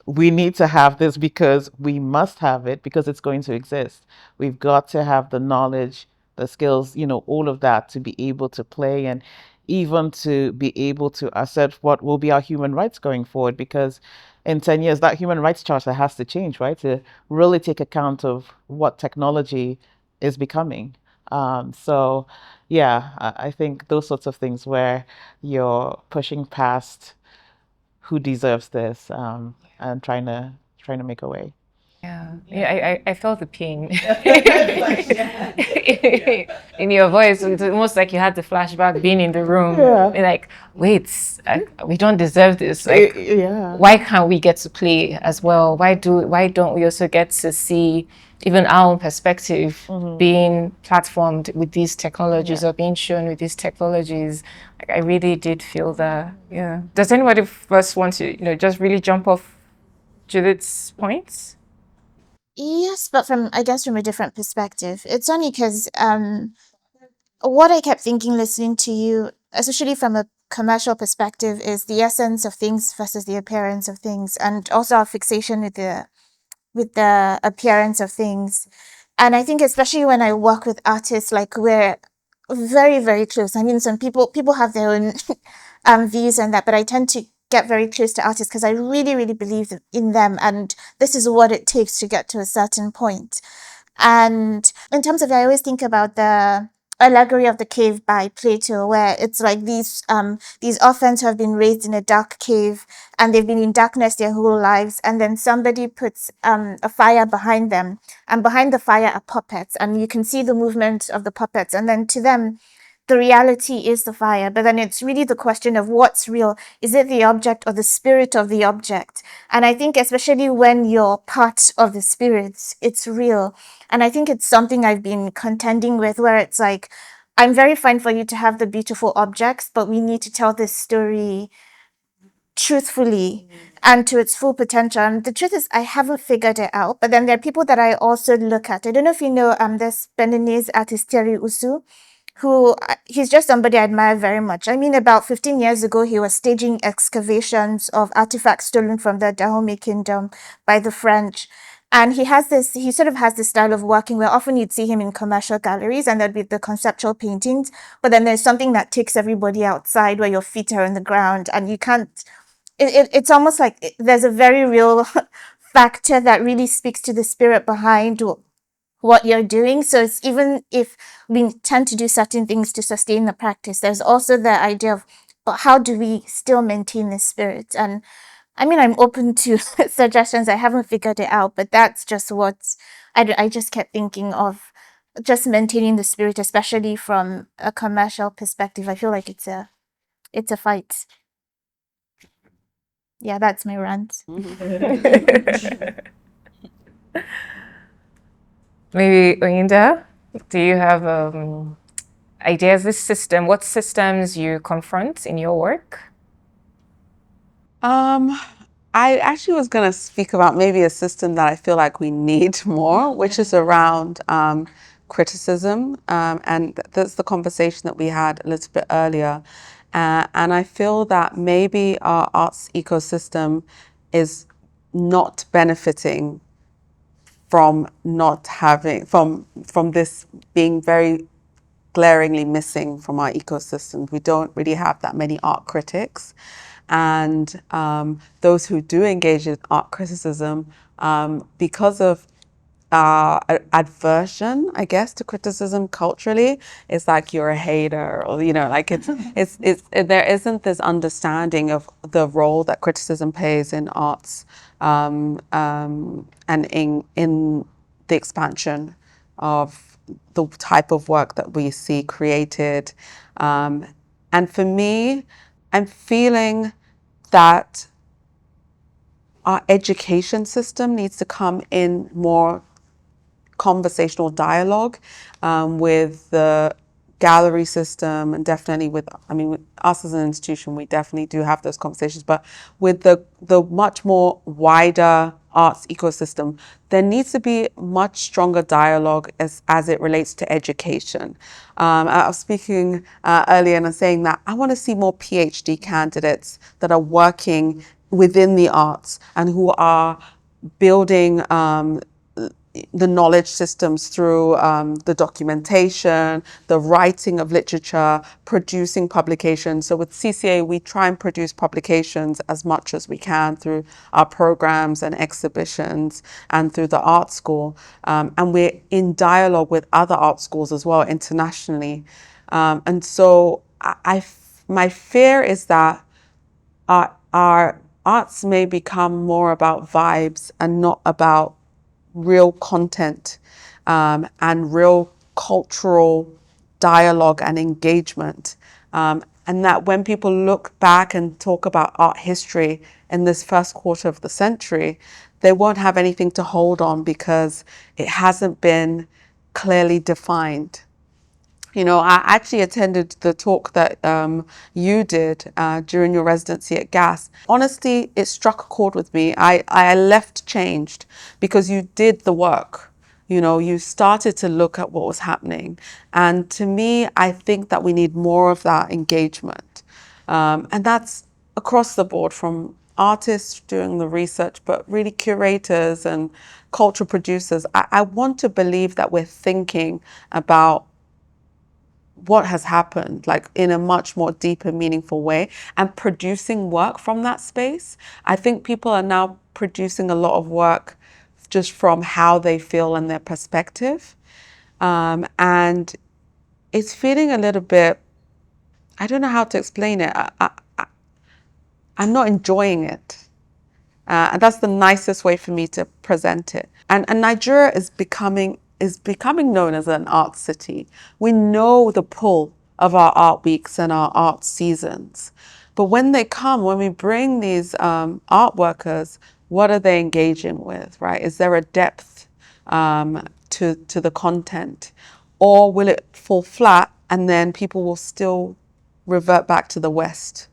We need to have this because we must have it because it's going to exist. We've got to have the knowledge, the skills, all of that to be able to play and even to be able to assert what will be our human rights going forward. Because in 10 years, that human rights charter has to change, right? To really take account of what technology is becoming. So, yeah, I think those sorts of things where you're pushing past who deserves this, and trying to make a way.
Yeah, I felt the pain in your voice. It's almost like you had the flashback being in the room.
Yeah.
You're like, wait, we don't deserve this. Like,
Yeah.
why can't we get to play as well? Why don't we also get to see even our own perspective being platformed with these technologies or being shown with these technologies? Like, I really did feel that. Yeah. Does anybody first want to, just really jump off Judith's points?
Yes, but from I guess from a different perspective. It's only because what I kept thinking listening to you, especially from a commercial perspective, is the essence of things versus the appearance of things, and also our fixation with the appearance of things. And I think especially when I work with artists, like we're very, very close. I mean, some people have their own views on that, but I tend to get very close to artists because I really, really believe in them, and this is what it takes to get to a certain point. And in terms of, I always think about the allegory of the cave by Plato, where it's like these orphans who have been raised in a dark cave and they've been in darkness their whole lives, and then somebody puts a fire behind them, and behind the fire are puppets, and you can see the movement of the puppets, and then to them the reality is the fire, but then it's really the question of what's real. Is it the object or the spirit of the object? And I think especially when you're part of the spirits, it's real. And I think it's something I've been contending with, where it's like, I'm very fine for you to have the beautiful objects, but we need to tell this story truthfully and to its full potential. And the truth is, I haven't figured it out. But then there are people that I also look at. I don't know if you know, this Beninese artist Thierry Usu, who he's just somebody I admire very much. I mean, about 15 years ago, he was staging excavations of artifacts stolen from the Dahomey Kingdom by the French. And he sort of has this style of working where often you'd see him in commercial galleries and there'd be the conceptual paintings, but then there's something that takes everybody outside where your feet are on the ground and you can't, it's almost like there's a very real factor that really speaks to the spirit behind what you're doing. So it's even if we tend to do certain things to sustain the practice, there's also the idea of, but how do we still maintain the spirit? And I mean, I'm open to suggestions. I haven't figured it out, but that's just what I just kept thinking of, just maintaining the spirit, especially from a commercial perspective. I feel like it's a fight. Yeah, that's my rant.
Maybe Oyinda, do you have ideas? What systems you confront in your work?
I actually was going to speak about maybe a system that I feel like we need more, which is around criticism. And that's the conversation that we had a little bit earlier. And I feel that maybe our arts ecosystem is not benefiting from not having, from this being very glaringly missing from our ecosystem. We don't really have that many art critics. And those who do engage in art criticism, because of aversion, I guess, to criticism culturally, it's like you're a hater, or like there isn't this understanding of the role that criticism plays in arts, and in the expansion of the type of work that we see created. And for me, I'm feeling that our education system needs to come in more conversational dialogue with the gallery system, and definitely with us as an institution, we definitely do have those conversations, but with the much more wider arts ecosystem, there needs to be much stronger dialogue as it relates to education. I was speaking earlier and I'm saying that I want to see more PhD candidates that are working within the arts and who are building the knowledge systems through the documentation, the writing of literature, producing publications. So with CCA, we try and produce publications as much as we can through our programs and exhibitions and through the art school. And we're in dialogue with other art schools as well internationally. And so my fear is that our arts may become more about vibes and not about real content and real cultural dialogue and engagement. And that when people look back and talk about art history in this first quarter of the century, they won't have anything to hold on because it hasn't been clearly defined. I actually attended the talk that you did during your residency at GAS. Honestly, it struck a chord with me. I left changed because you did the work. You started to look at what was happening. And to me, I think that we need more of that engagement. And that's across the board, from artists doing the research, but really curators and cultural producers. I want to believe that we're thinking about what has happened, like in a much more deeper, meaningful way, and producing work from that space. I think people are now producing a lot of work just from how they feel and their perspective. And it's feeling a little bit, I don't know how to explain it. I'm not enjoying it. And that's the nicest way for me to present it. And Nigeria is becoming known as an art city. We know the pull of our art weeks and our art seasons. But when we bring these art workers, what are they engaging with, right? Is there a depth to the content? Or will it fall flat and then people will still revert back to the West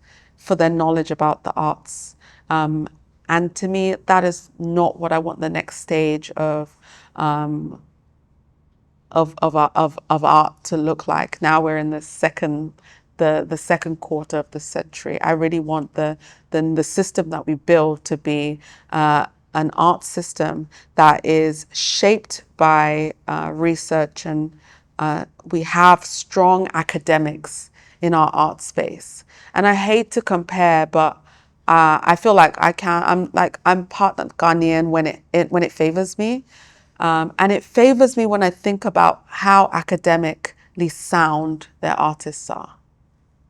for their knowledge about the arts. And to me, that is not what I want the next stage of art to look like. Now we're in the second quarter of the century. I really want the system that we build to be an art system that is shaped by research, and we have strong academics in our art space. And I hate to compare, but I feel like I'm part Ghanaian when it favors me. And it favors me when I think about how academically sound their artists are.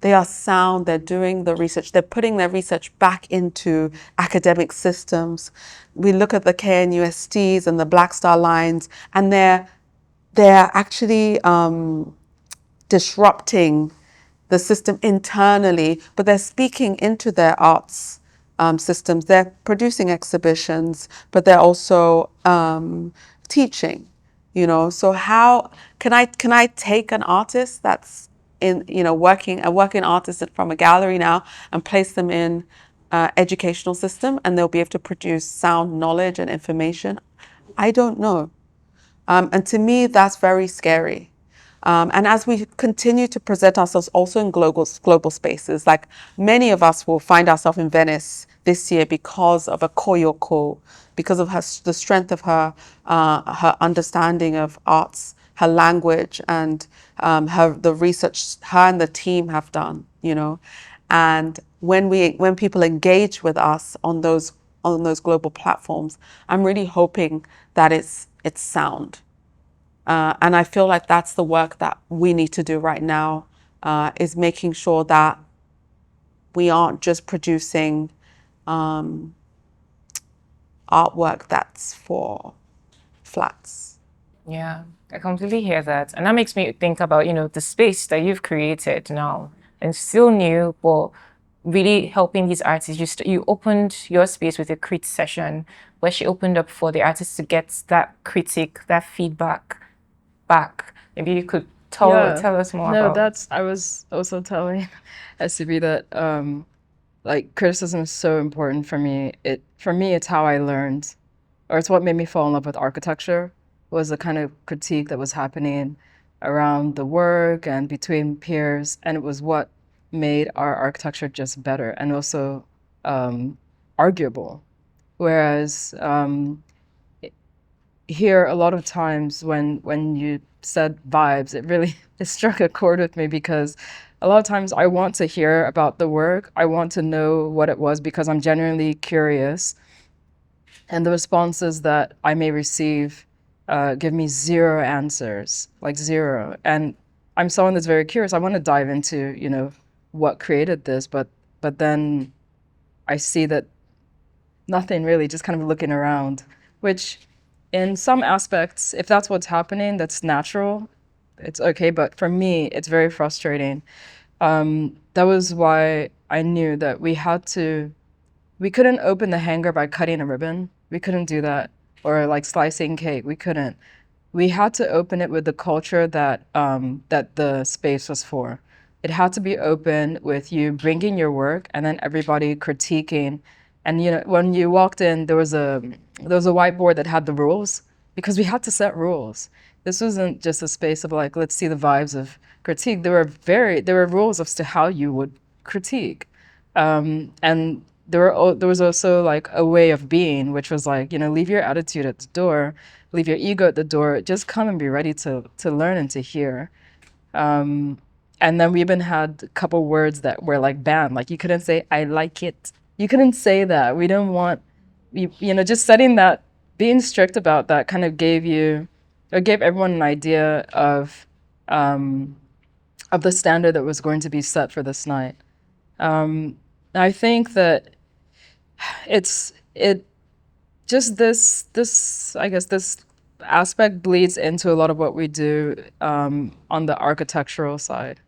They are sound, they're doing the research, they're putting their research back into academic systems. We look at the KNUSTs and the Black Star Lines, and they're actually disrupting the system internally, but they're speaking into their arts systems. They're producing exhibitions, but they're also teaching, you know. So how can I take an artist that's in, you know, a working artist from a gallery now and place them in educational system, and they'll be able to produce sound knowledge and information? I don't know. And to me, that's very scary. And as we continue to present ourselves also in global spaces, like many of us will find ourselves in Venice this year because of a Koyoko, because of the strength of her understanding of arts, her language, and the research her and the team have done, you know. And when people engage with us on those global platforms, I'm really hoping that it's sound. And I feel like that's the work that we need to do right now, is making sure that we aren't just producing artwork that's for flats.
Yeah, I completely hear that. And that makes me think about, the space that you've created now and still new, but really helping these artists. You opened your space with a crit session where she opened up for the artists to get that critique, that feedback back. Maybe you could tell us more
No,
about.
I was also telling SCB that like criticism is so important for me. For me, it's how I learned, or it's what made me fall in love with architecture, was the kind of critique that was happening around the work and between peers, and it was what made our architecture just better and also arguable. Whereas here, a lot of times when you said vibes, it struck a chord with me, because a lot of times I want to hear about the work. I want to know what it was because I'm genuinely curious. And the responses that I may receive give me zero answers, like zero. And I'm someone that's very curious. I want to dive into, what created this, but then I see that nothing really, just kind of looking around, which in some aspects, if that's what's happening, that's natural, it's okay. But for me, it's very frustrating. That was why I knew that we couldn't open the hanger by cutting a ribbon. We couldn't do that. Or like slicing cake, we couldn't. We had to open it with the culture that the space was for. It had to be open with you bringing your work and then everybody critiquing. And when you walked in, there was a whiteboard that had the rules, because we had to set rules. This wasn't just a space of like, let's see the vibes of critique. There were rules as to how you would critique, and there was also like a way of being, which was like, leave your attitude at the door, leave your ego at the door, just come and be ready to learn and to hear. And then we even had a couple words that were like banned, like you couldn't say "I like it." You couldn't say that. We don't want just setting that, being strict about that, kind of gave everyone an idea of the standard that was going to be set for this night. I think that this aspect bleeds into a lot of what we do on the architectural side,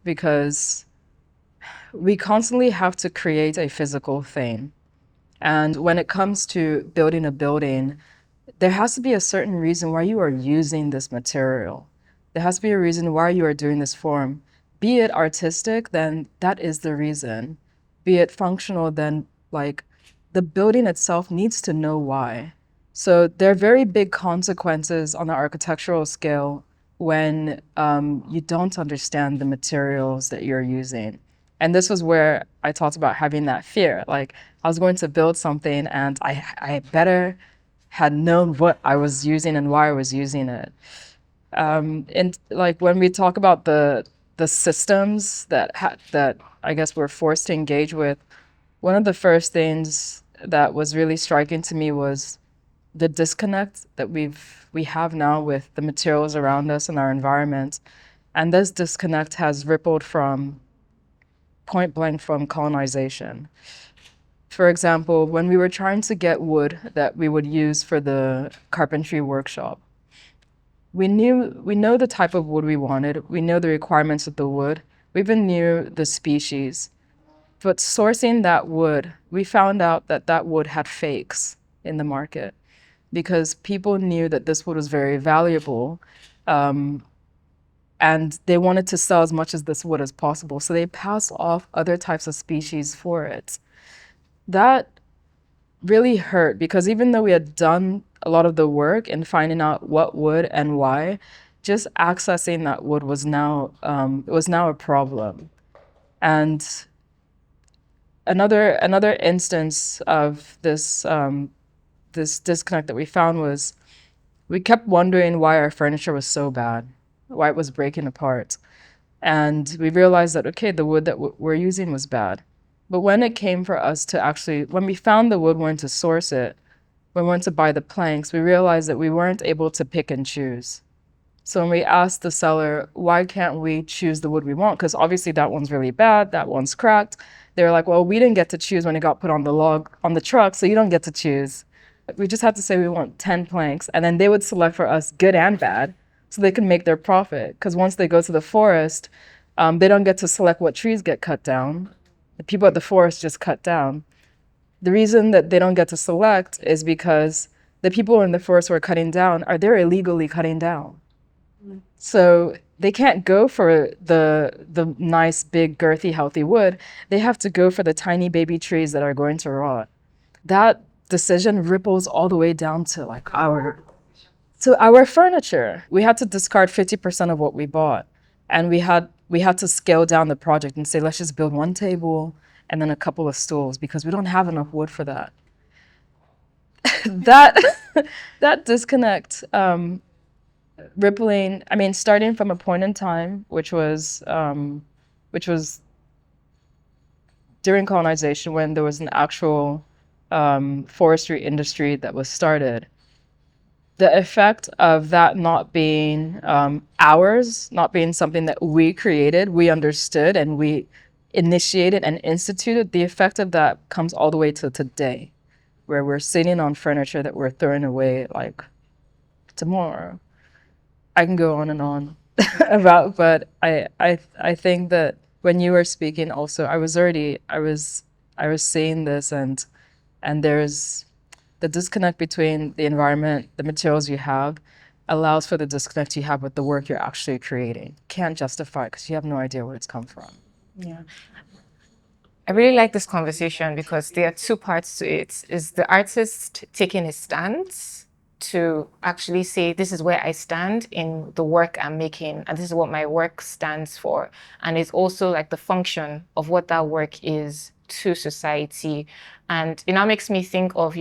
because we constantly have to create a physical thing. And when it comes to building a building, there has to be a certain reason why you are using this material. There has to be a reason why you are doing this form. Be it artistic, then that is the reason. be it functional, then like the building itself needs to know why. So there are very big consequences on the architectural scale when you don't understand the materials that you're using. And this was where I talked about having that fear. Like I was going to build something and I better had known what I was using and why I was using it. And like when we talk about the systems that that I guess we're forced to engage with, one of the first things that was really striking to me was the disconnect that we have now with the materials around us and our environment. And this disconnect has rippled from point blank from colonization. For example, when we were trying to get wood that we would use for the carpentry workshop, we know the type of wood we wanted. We know the requirements of the wood. We even knew the species. But sourcing that wood, we found out that that wood had fakes in the market because people knew that this wood was very valuable, and they wanted to sell as much as this wood as possible. So they passed off other types of species for it. That really hurt because even though we had done a lot of the work in finding out what wood and why, just accessing that wood was now a problem. And another instance of this this disconnect that we found was we kept wondering why our furniture was so bad, why it was breaking apart. And we realized that, okay, the wood that we're using was bad. But when it came for us to actually, when we found the wood, went to source it, when we went to buy the planks, we realized that we weren't able to pick and choose. So when we asked the seller, why can't we choose the wood we want? Because obviously that one's really bad, that one's cracked. They were like, well, we didn't get to choose when it got put on the log, on the truck, so you don't get to choose. We just had to say we want 10 planks, and then they would select for us good and bad, so they can make their profit. Because once they go to the forest, they don't get to select what trees get cut down. The people at the forest just cut down. The reason that they don't get to select is because the people in the forest who are cutting down they're illegally cutting down. So they can't go for the nice, big, girthy, healthy wood. They have to go for the tiny baby trees that are going to rot. That decision ripples all the way down to like our furniture. We had to discard 50% of what we bought. And we had to scale down the project and say, let's just build one table and then a couple of stools because we don't have enough wood for that. that disconnect, rippling, I mean, starting from a point in time, which was during colonization when there was an actual forestry industry that was started. The effect of that not being ours, not being something that we created, we understood, and we initiated and instituted, the effect of that comes all the way to today, where we're sitting on furniture that we're throwing away like tomorrow. I can go on and on about, but I think that when you were speaking also, I was seeing this, and there's the disconnect between the environment, the materials you have, allows for the disconnect you have with the work you're actually creating. Can't justify it because you have no idea where it's come from.
Yeah. I really like this conversation because there are two parts to it. Is the artist taking a stance to actually say, this is where I stand in the work I'm making, and this is what my work stands for. And it's also like the function of what that work is to society. And it now makes me think of,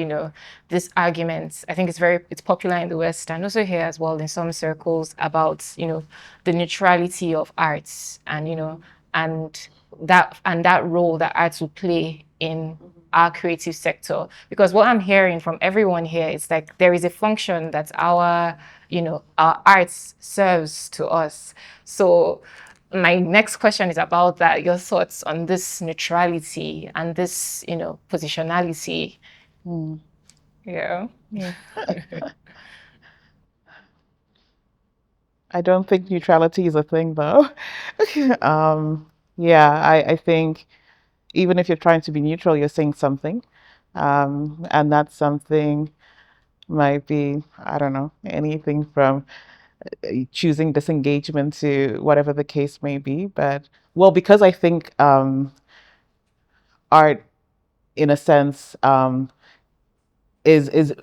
this argument. I think it's popular in the West and also here as well in some circles about, the neutrality of arts and, and that role that arts will play in our creative sector. Because what I'm hearing from everyone here is like there is a function that our arts serves to us. So my next question is about that, your thoughts on this neutrality and this, positionality. Yeah.
I don't think neutrality is a thing, though. Yeah, I think even if you're trying to be neutral, you're saying something. And that something might be, I don't know, anything from choosing disengagement to whatever the case may be. But, well, because I think art, in a sense, is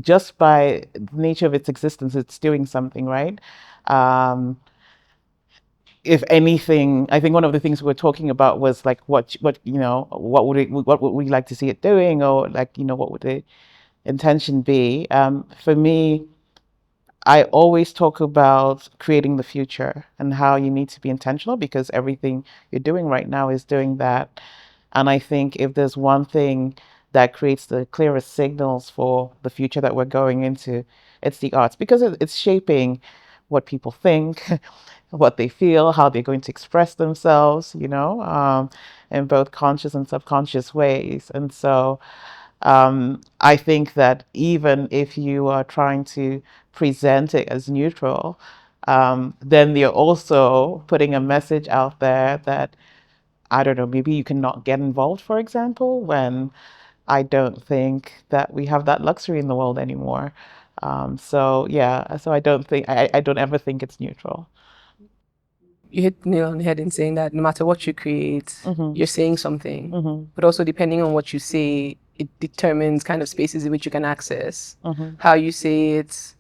just by the nature of its existence, it's doing something, right? If anything, I think one of the things we were talking about was like what what would we like to see it doing, or like what would the intention be? For me, I always talk about creating the future and how you need to be intentional, because everything you're doing right now is doing that. And I think if there's one thing that creates the clearest signals for the future that we're going into, it's the arts, because it's shaping what people think, what they feel, how they're going to express themselves, in both conscious and subconscious ways. And so I think that even if you are trying to present it as neutral, then you're also putting a message out there that, I don't know, maybe you cannot get involved, for example, when I don't think that we have that luxury in the world anymore. So yeah, so I don't ever think it's neutral.
You hit the nail on the head in saying that no matter what you create, you're saying something. But also depending on what you say, it determines kind of spaces in which you can access. How you say it,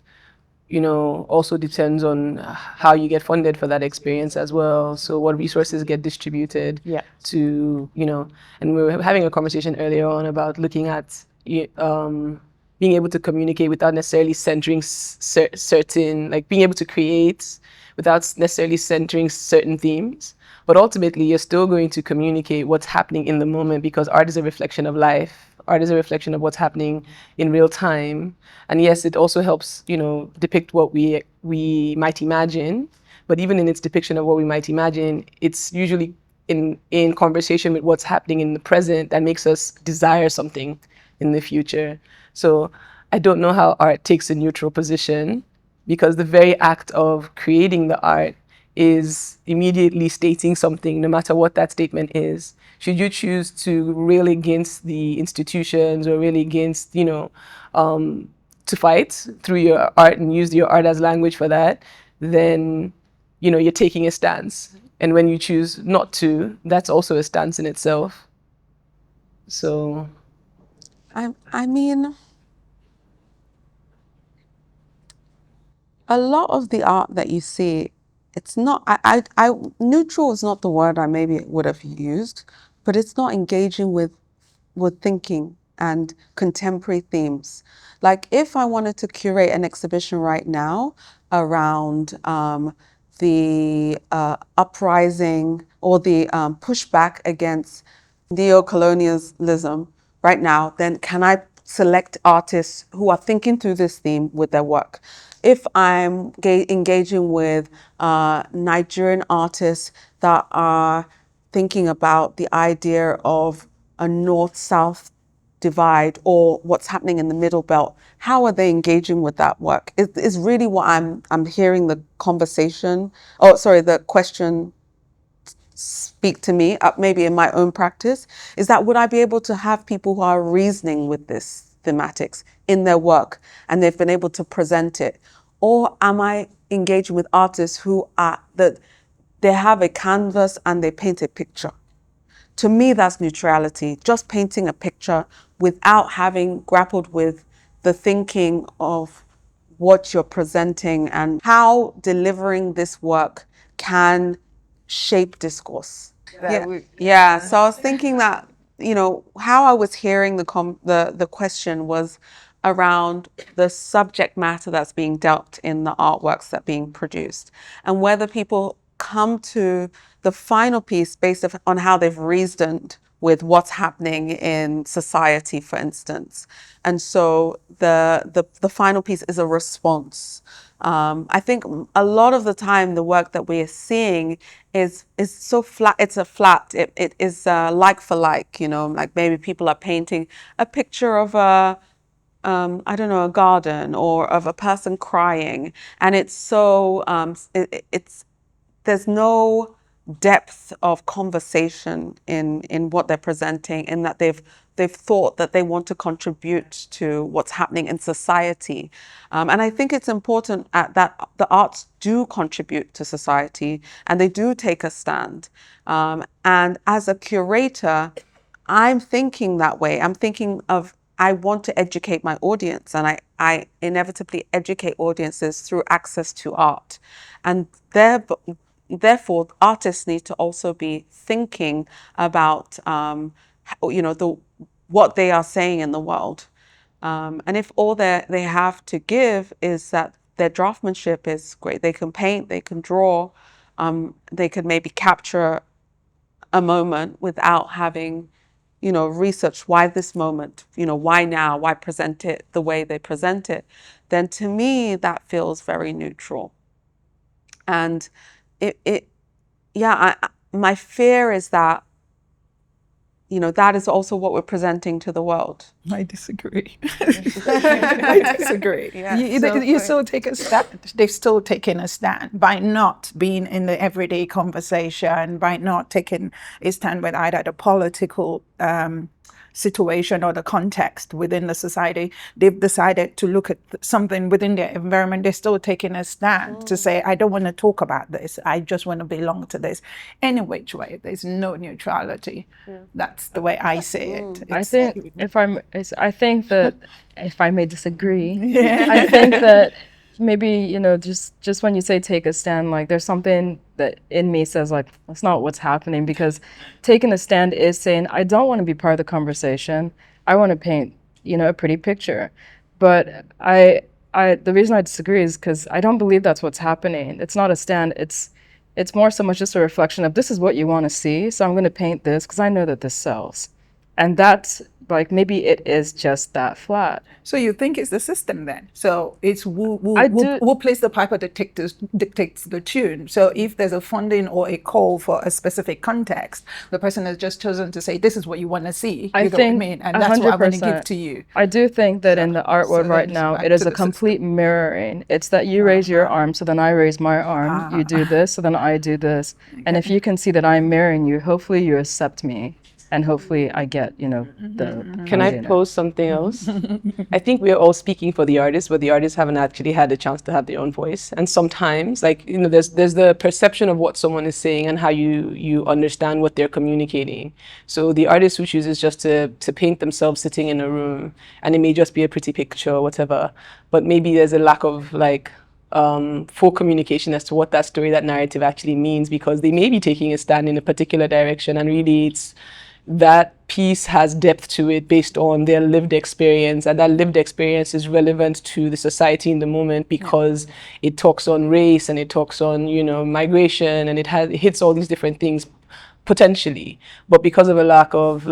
also depends on how you get funded for that experience as well. So what resources get distributed to, and we were having a conversation earlier on about looking at being able to communicate without necessarily centering certain, like being able to create without necessarily centering certain themes. But ultimately, you're still going to communicate what's happening in the moment, because art is a reflection of life. Art is a reflection of what's happening in real time. And yes, it also helps, depict what we might imagine. But even in its depiction of what we might imagine, it's usually in conversation with what's happening in the present that makes us desire something in the future. So I don't know how art takes a neutral position, because the very act of creating the art is immediately stating something, no matter what that statement is. Should you choose to rail against the institutions or rail against, to fight through your art and use your art as language for that, then, you're taking a stance. And when you choose not to, that's also a stance in itself. So
I mean, a lot of the art that you see, it's not, neutral is not the word I maybe would have used, but it's not engaging with thinking and contemporary themes. Like if I wanted to curate an exhibition right now around the uprising or the pushback against neo-colonialism right now, then can I select artists who are thinking through this theme with their work? If I'm engaging with Nigerian artists that are thinking about the idea of a north-south divide or what's happening in the middle belt, how are they engaging with that work? Is really what I'm hearing the conversation, the question speak to me, maybe in my own practice, is that would I be able to have people who are reasoning with this thematics in their work and they've been able to present it? Or am I engaging with artists who are that they have a canvas and they paint a picture? To me, that's neutrality, just painting a picture without having grappled with the thinking of what you're presenting and how delivering this work can shape discourse. Yeah. So I was thinking that, how I was hearing the question was around the subject matter that's being dealt in the artworks that are being produced, and whether people come to the final piece based on how they've reasoned with what's happening in society, for instance. And so the final piece is a response. I think a lot of the time the work that we are seeing is so flat. It's a flat. It is like for like. Like maybe people are painting a picture of a I don't know, a garden or of a person crying, and it's so it's there's no depth of conversation in what they're presenting, in that they've thought that they want to contribute to what's happening in society. And I think it's important that the arts do contribute to society and they do take a stand. And as a curator, I'm thinking that way. I'm thinking of, I want to educate my audience, and I inevitably educate audiences through access to art. And therefore, artists need to also be thinking about, what they are saying in the world. And if all they have to give is that their draftsmanship is great, they can paint, they can draw, they can maybe capture a moment without having, research why this moment, why now, why present it the way they present it, then to me that feels very neutral. And my fear is that, that is also what we're presenting to the world.
I disagree. I disagree.
Yeah,
You still take a stand. They've still taken a stand by not being in the everyday conversation, by not taking a stand with either the political situation or the context within the society. They've decided to look at something within their environment. They're still taking a stand to say, I don't want to talk about this. I just want to belong to this. Any which way, there's no neutrality. That's the way I see it.
I think I think that if I may disagree, I think that maybe, just when you say take a stand, like there's something that in me says like, that's not what's happening, because taking a stand is saying, I don't want to be part of the conversation. I want to paint, a pretty picture. But the reason I disagree is because I don't believe that's what's happening. It's not a stand. It's more so much just a reflection of, this is what you want to see, so I'm going to paint this because I know that this sells. And that's like, maybe it is just that flat.
So you think it's the system then? So it's who plays the piper that dictates the tune. So if there's a funding or a call for a specific context, the person has just chosen to say, this is what you want to see. You know what I mean? And that's what I'm going to give to you.
I do think that in the art world right now, it is a complete mirroring. It's that you raise your arm, so then I raise my arm. You do this, so then I do this. And if you can see that I'm mirroring you, hopefully you accept me. And hopefully I get, the...
Can I pose something else? I think we are all speaking for the artists, but the artists haven't actually had a chance to have their own voice. And sometimes, there's the perception of what someone is saying and how you understand what they're communicating. So the artist who chooses just to paint themselves sitting in a room, and it may just be a pretty picture or whatever, but maybe there's a lack of full communication as to what that story, that narrative actually means, because they may be taking a stand in a particular direction, and really it's that piece has depth to it based on their lived experience, and that lived experience is relevant to the society in the moment because it talks on race, and it talks on migration, and it hits all these different things potentially, but because of a lack of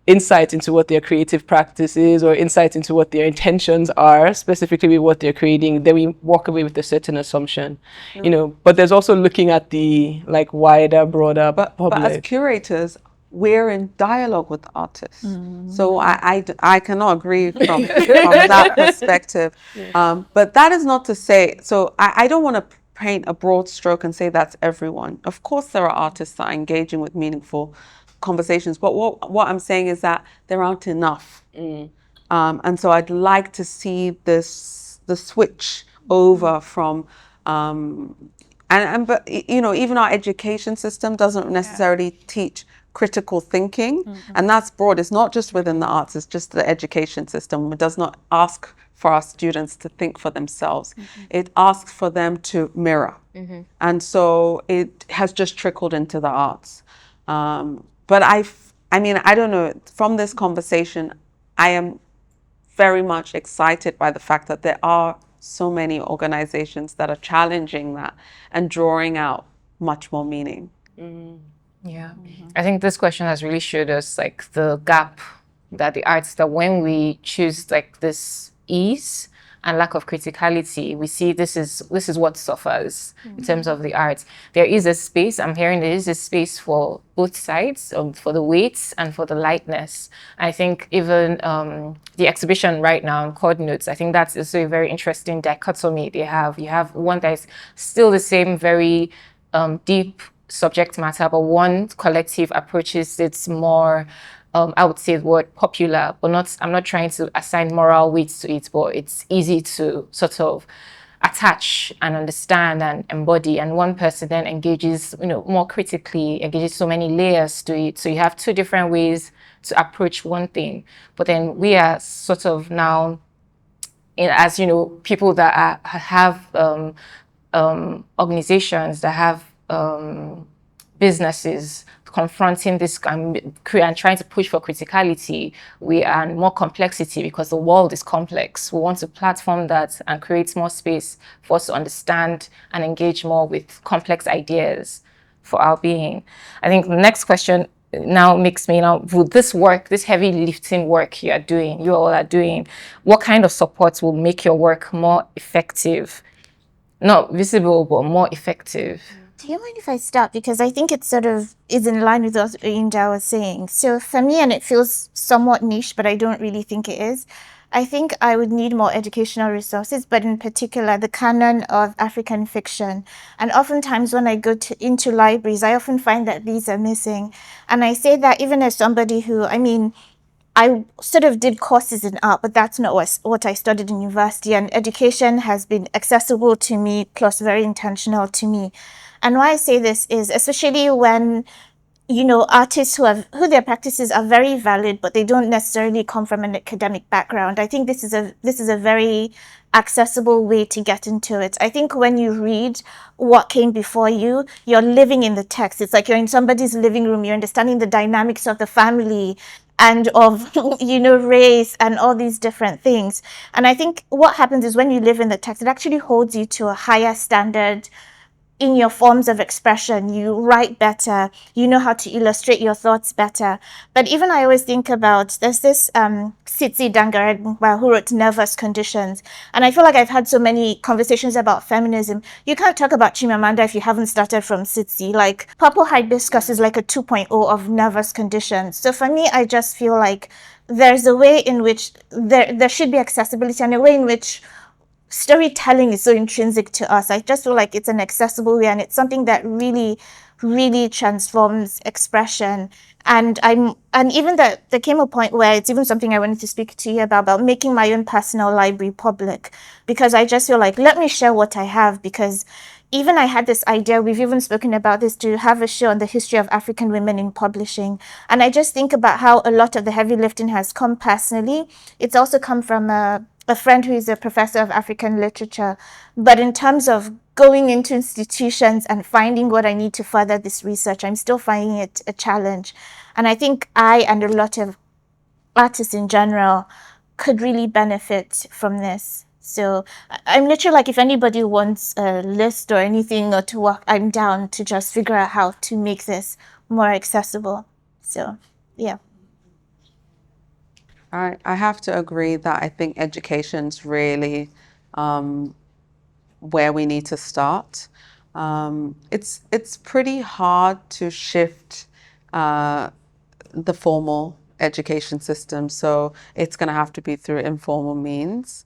insight into what their creative practice is, or insight into what their intentions are, specifically with what they're creating, then we walk away with a certain assumption, But there's also looking at the wider, broader public.
But as curators, we're in dialogue with artists. So I cannot agree from that perspective. But that is not to say, so I don't want to paint a broad stroke and say that's everyone. Of course, there are artists that are engaging with meaningful conversations, but what I'm saying is that there aren't enough. And so I'd like to see the switch over from but even our education system doesn't necessarily teach critical thinking, and that's broad. It's not just within the arts, it's just the education system. It does not ask for our students to think for themselves. It asks for them to mirror. And so it has just trickled into the arts. But I don't know, from this conversation, I am very much excited by the fact that there are so many organizations that are challenging that and drawing out much more meaning.
Yeah. I think this question has really showed us the gap that the arts, that when we choose this ease and lack of criticality, we see this is what suffers in terms of the arts. There is a space, I'm hearing there is a space for both sides, for the weights and for the lightness. I think even the exhibition right now, Chord Notes, I think that's also a very interesting dichotomy they have. You have one that is still the same very deep subject matter, but one collective approaches it's more I would say the word popular, but I'm not trying to assign moral weight to it, but it's easy to sort of attach and understand and embody, and one person then engages, more critically, engages so many layers to it. So you have two different ways to approach one thing. But then we are sort of now, as people that have organizations that have businesses confronting this and trying to push for criticality, we are more complexity because the world is complex. We want to platform that and create more space for us to understand and engage more with complex ideas for our being. I think the next question now makes me would this work, this heavy lifting work you all are doing, what kind of support will make your work more effective? Not visible, but more effective.
Do you mind if I start? Because I think it sort of is in line with what Inda was saying. So for me, and it feels somewhat niche, but I don't really think it is, I think I would need more educational resources, but in particular, the canon of African fiction. And oftentimes when I go into libraries, I often find that these are missing. And I say that even as somebody who, I sort of did courses in art, but that's not what I studied in university. And education has been accessible to me, plus very intentional to me. And why I say this is, especially when artists who their practices are very valid, but they don't necessarily come from an academic background. I think this is a very accessible way to get into it. I think when you read what came before you, you're living in the text. It's like you're in somebody's living room. You're understanding the dynamics of the family and of race and all these different things. And I think what happens is when you live in the text, it actually holds you to a higher standard in your forms of expression. You write better, you know how to illustrate your thoughts better. But even I always think about, there's this Tsitsi Dangarembga who wrote Nervous Conditions. And I feel like I've had so many conversations about feminism. You can't talk about Chimamanda if you haven't started from Tsitsi. Like Purple Hibiscus is like a 2.0 of Nervous Conditions. So for me, I just feel like there's a way in which there should be accessibility, and a way in which storytelling is so intrinsic to us. I just feel like it's an accessible way, and it's something that really, really transforms expression. And even that there came a point where it's even something I wanted to speak to you about making my own personal library public, because I just feel like, let me share what I have. Because even I had this idea, we've even spoken about this, to have a show on the history of African women in publishing. And I just think about how a lot of the heavy lifting has come personally. It's also come from a friend who is a professor of African literature. But in terms of going into institutions and finding what I need to further this research, I'm still finding it a challenge. And I think I and a lot of artists in general could really benefit from this. So I'm literally like, if anybody wants a list or anything or to work, I'm down to just figure out how to make this more accessible. So, yeah.
I have to agree that I think education's really where we need to start. It's pretty hard to shift the formal education system, so it's going to have to be through informal means.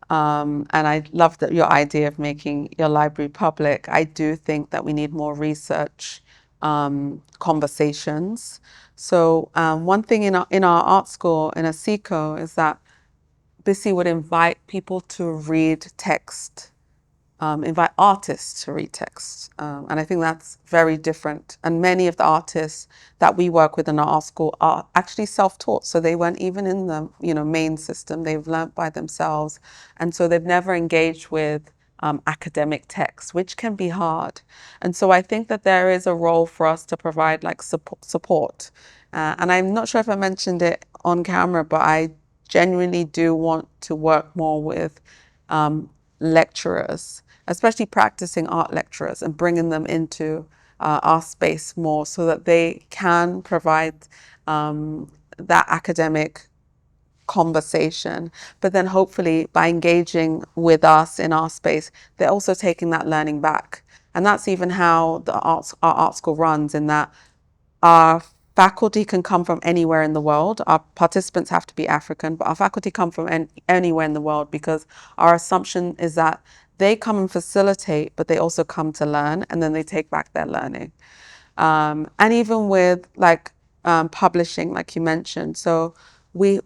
And I love that your idea of making your library public. I do think that we need more research conversations. So one thing in our art school, in ASICO, is that BISI would invite people to read text, invite artists to read text. And I think that's very different. And many of the artists that we work with in our art school are actually self-taught. So they weren't even in the main system. They've learnt by themselves. And so they've never engaged with academic text, which can be hard. And so I think that there is a role for us to provide like support. And I'm not sure if I mentioned it on camera, but I genuinely do want to work more with lecturers, especially practicing art lecturers, and bringing them into our space more so that they can provide that academic conversation, but then hopefully by engaging with us in our space, they're also taking that learning back. And that's even how our art school runs, in that our faculty can come from anywhere in the world. Our participants have to be African, but our faculty come from anywhere in the world, because our assumption is that they come and facilitate, but they also come to learn, and then they take back their learning. And even with like publishing, like you mentioned. So we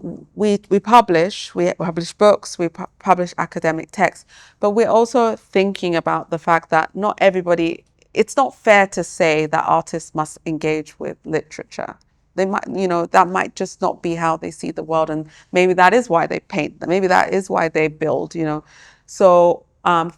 publish books, we publish academic texts, but we're also thinking about the fact that not everybody, it's not fair to say that artists must engage with literature. They might, that might just not be how they see the world, and maybe that is why they paint, maybe that is why they build, So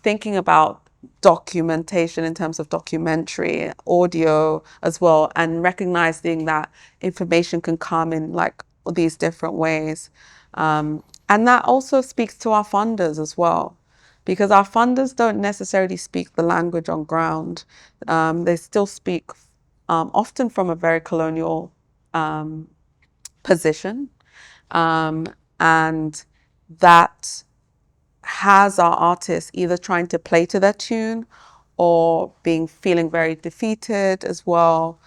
thinking about documentation in terms of documentary, audio as well, and recognizing that information can come in like these different ways. And that also speaks to our funders as well, because our funders don't necessarily speak the language on ground. They still speak often from a very colonial position. And that has our artists either trying to play to their tune or feeling very defeated as well,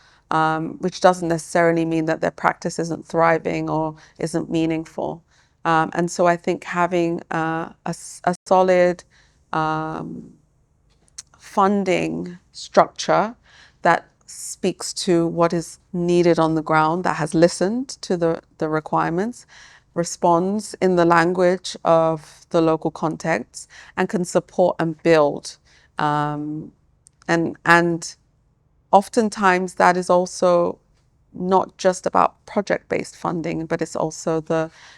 which doesn't necessarily mean that their practice isn't thriving or isn't meaningful. And so I think having a solid funding structure that speaks to what is needed on the ground, that has listened to the requirements, responds in the language of the local context, and can support and build. And oftentimes that is also not just about project-based funding, but it's also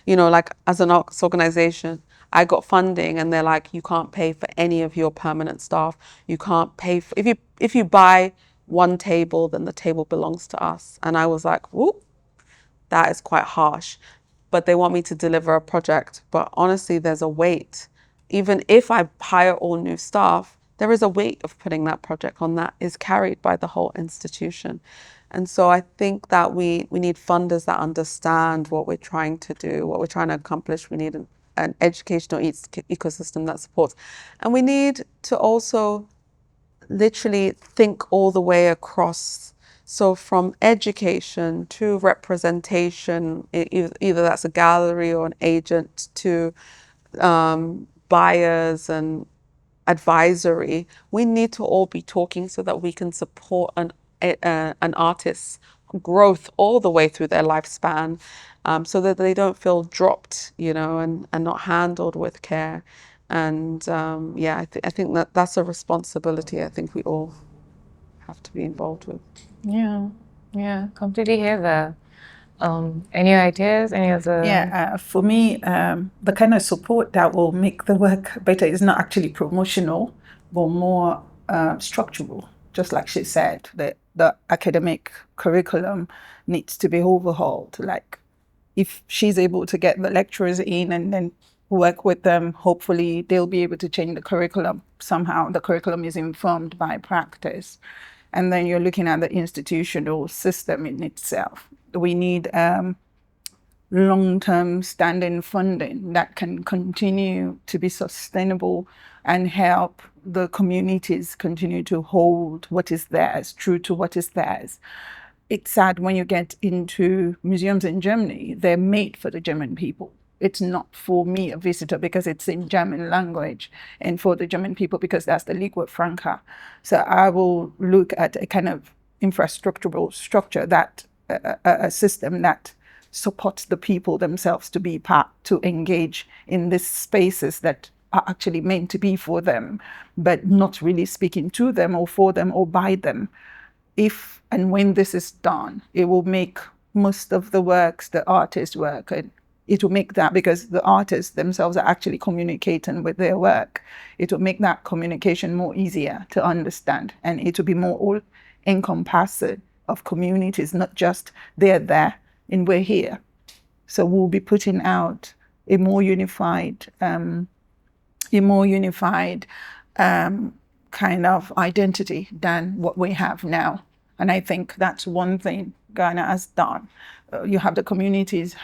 like as an arts organization, I got funding and they're like, you can't pay for any of your permanent staff. You can't pay for, if you buy one table, then the table belongs to us. And I was like, whoop, that is quite harsh. But they want me to deliver a project. But honestly, there's a weight. Even if I hire all new staff, there is a weight of putting that project on that is carried by the whole institution. And so I think that we need funders that understand what we're trying to do, what we're trying to accomplish. We need an educational ecosystem that supports. And we need to also literally think all the way across. So from education to representation, either that's a gallery or an agent, to buyers and advisory, we need to all be talking so that we can support an artist's growth all the way through their lifespan, so that they don't feel dropped, and not handled with care. And I think that's a responsibility I think we all have to be involved with.
Yeah, completely hear that. Any ideas? Any other?
Yeah, for me, the kind of support that will make the work better is not actually promotional, but more structural. Just like she said, the academic curriculum needs to be overhauled. Like, if she's able to get the lecturers in and then work with them, hopefully they'll be able to change the curriculum. Somehow the curriculum is informed by practice. And then you're looking at the institutional system in itself. We need long-term standing funding that can continue to be sustainable and help the communities continue to hold what is theirs, true to what is theirs. It's sad when you get into museums in Germany, they're made for the German people. It's not for me, a visitor, because it's in German language, and for the German people because that's the lingua franca. So I will look at a kind of infrastructural structure, that a system that supports the people themselves to be part, to engage in these spaces that are actually meant to be for them, but not really speaking to them or for them or by them. If and when this is done, it will make most of the works, the artist's work, and it will make that, because the artists themselves are actually communicating with their work, it will make that communication more easier to understand, and it will be more all encompassing of communities, not just they're there and we're here. So we'll be putting out a more unified kind of identity than what we have now. And I think that's one thing Ghana has done. You have the communities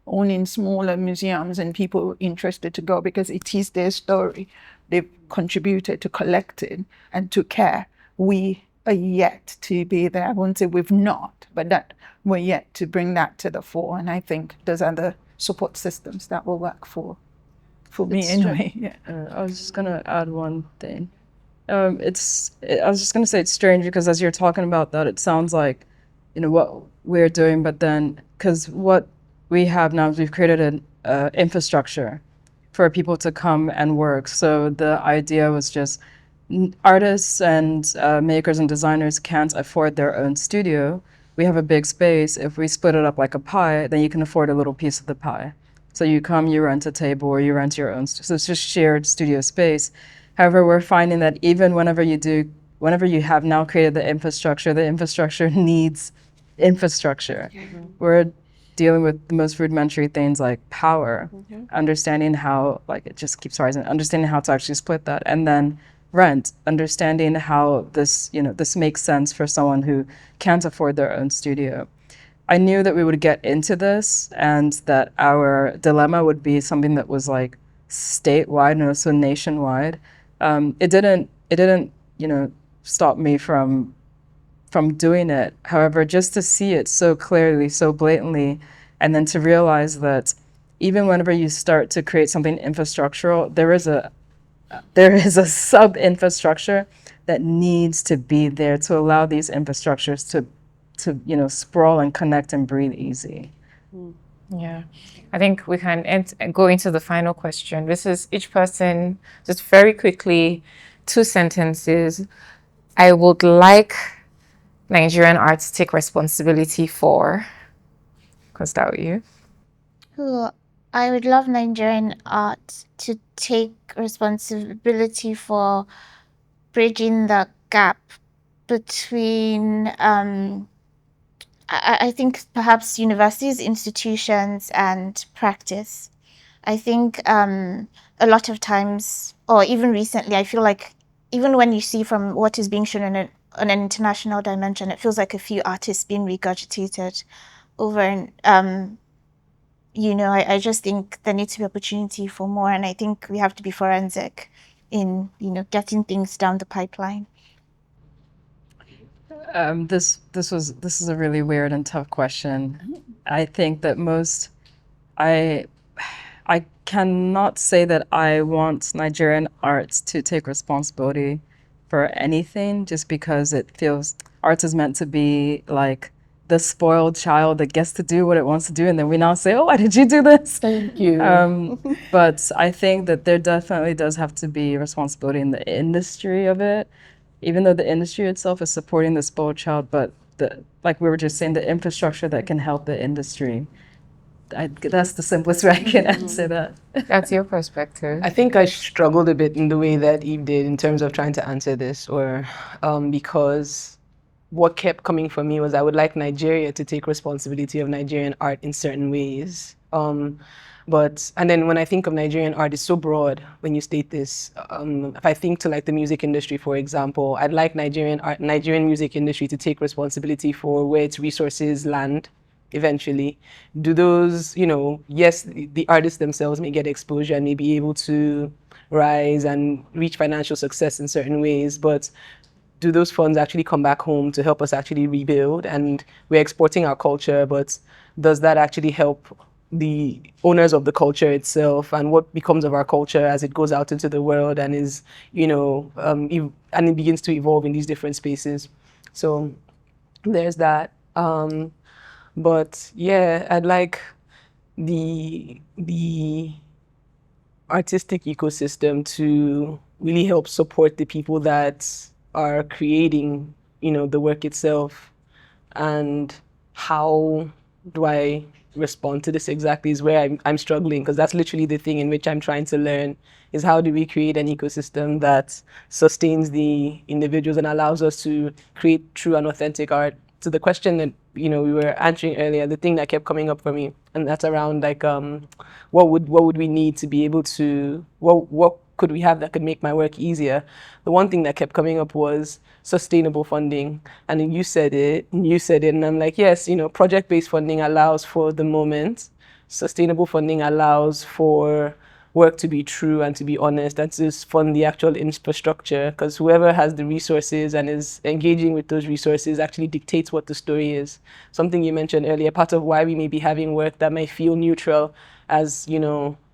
owning smaller museums and people interested to go because it is their story. They've contributed to collecting and to care. We are yet to be there. I won't say we've not, but that we're yet to bring that to the fore. And I think those are the support systems that will work for me anyway. Yeah.
I was just gonna add one thing. I was just gonna say it's strange because as you're talking about that, it sounds like, what we're doing, but then, because what we've created an infrastructure for people to come and work. So the idea was just artists and makers and designers can't afford their own studio. We have a big space. If we split it up like a pie, then you can afford a little piece of the pie. So you come, you rent a table, or you rent your own. So it's just shared studio space. However, we're finding that even whenever you have now created the infrastructure needs infrastructure. We're dealing with the most rudimentary things like power, understanding how, like, it just keeps rising, understanding how to actually split that, and then rent, understanding how this makes sense for someone who can't afford their own studio. I knew that we would get into this and that our dilemma would be something that was like statewide and also nationwide. It didn't, stop me from doing it. However, just to see it so clearly, so blatantly, and then to realize that even whenever you start to create something infrastructural, there is a sub infrastructure that needs to be there to allow these infrastructures to sprawl and connect and breathe easy.
Yeah, I think we can go into the final question. This is each person, just very quickly, 2 sentences. I would like Nigerian art to take responsibility for. Can start with you.
Ooh, I would love Nigerian art to take responsibility for bridging the gap between, I think perhaps universities, institutions, and practice. I think a lot of times, or even recently, I feel like even when you see from what is being shown on an international dimension, it feels like a few artists being regurgitated over and I just think there needs to be opportunity for more, and I think we have to be forensic in getting things down the pipeline.
This is a really weird and tough question. I think that I cannot say that I want Nigerian arts to take responsibility for anything just because it feels arts is meant to be like the spoiled child that gets to do what it wants to do, and then we now say, oh, why did you do this?
Thank you.
But I think that there definitely does have to be responsibility in the industry of it, even though the industry itself is supporting the spoiled child, but like we were just saying, the infrastructure that can help the industry. That's the simplest way I can answer that.
That's your perspective.
I think I struggled a bit in the way that Eve did in terms of trying to answer this, or because what kept coming for me was I would like Nigeria to take responsibility of Nigerian art in certain ways. And then when I think of Nigerian art, it's so broad when you state this. If I think to like the music industry, for example, I'd like Nigerian music industry to take responsibility for where its resources land eventually. Do those, yes, the artists themselves may get exposure and may be able to rise and reach financial success in certain ways, but do those funds actually come back home to help us actually rebuild? And we're exporting our culture, but does that actually help the owners of the culture itself, and what becomes of our culture as it goes out into the world and is, and it begins to evolve in these different spaces? So there's that. But yeah, I'd like the artistic ecosystem to really help support the people that are creating, the work itself. And how do I respond to this exactly is where I'm struggling, because that's literally the thing in which I'm trying to learn, is how do we create an ecosystem that sustains the individuals and allows us to create true and authentic art. So the question that we were answering earlier, the thing that kept coming up for me, and that's around like what would we need to be able to, what could we have that could make my work easier? The one thing that kept coming up was sustainable funding. And you said it, and I'm like, yes, project-based funding allows for the moment. Sustainable funding allows for work to be true and to be honest, and to fund the actual infrastructure, because whoever has the resources and is engaging with those resources actually dictates what the story is. Something you mentioned earlier, part of why we may be having work that may feel neutral as,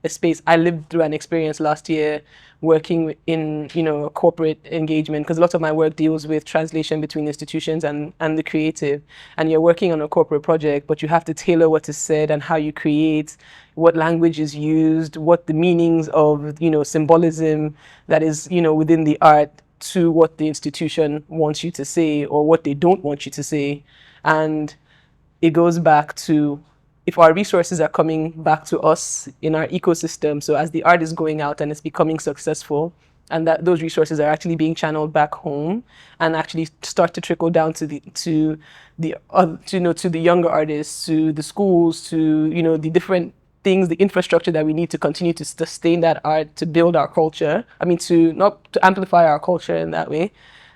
a space. I lived through an experience last year working in, a corporate engagement, because a lot of my work deals with translation between institutions and the creative. And you're working on a corporate project, but you have to tailor what is said and how you create, what language is used, what the meanings of, symbolism that is, within the art to what the institution wants you to say or what they don't want you to say. And it goes back to, if our resources are coming back to us in our ecosystem, so as the art is going out and it's becoming successful, and that those resources are actually being channeled back home and actually start to trickle down to the younger artists, to the schools, to the different things, the infrastructure that we need to continue to sustain that art, to build our culture. I mean, to amplify our culture in that way,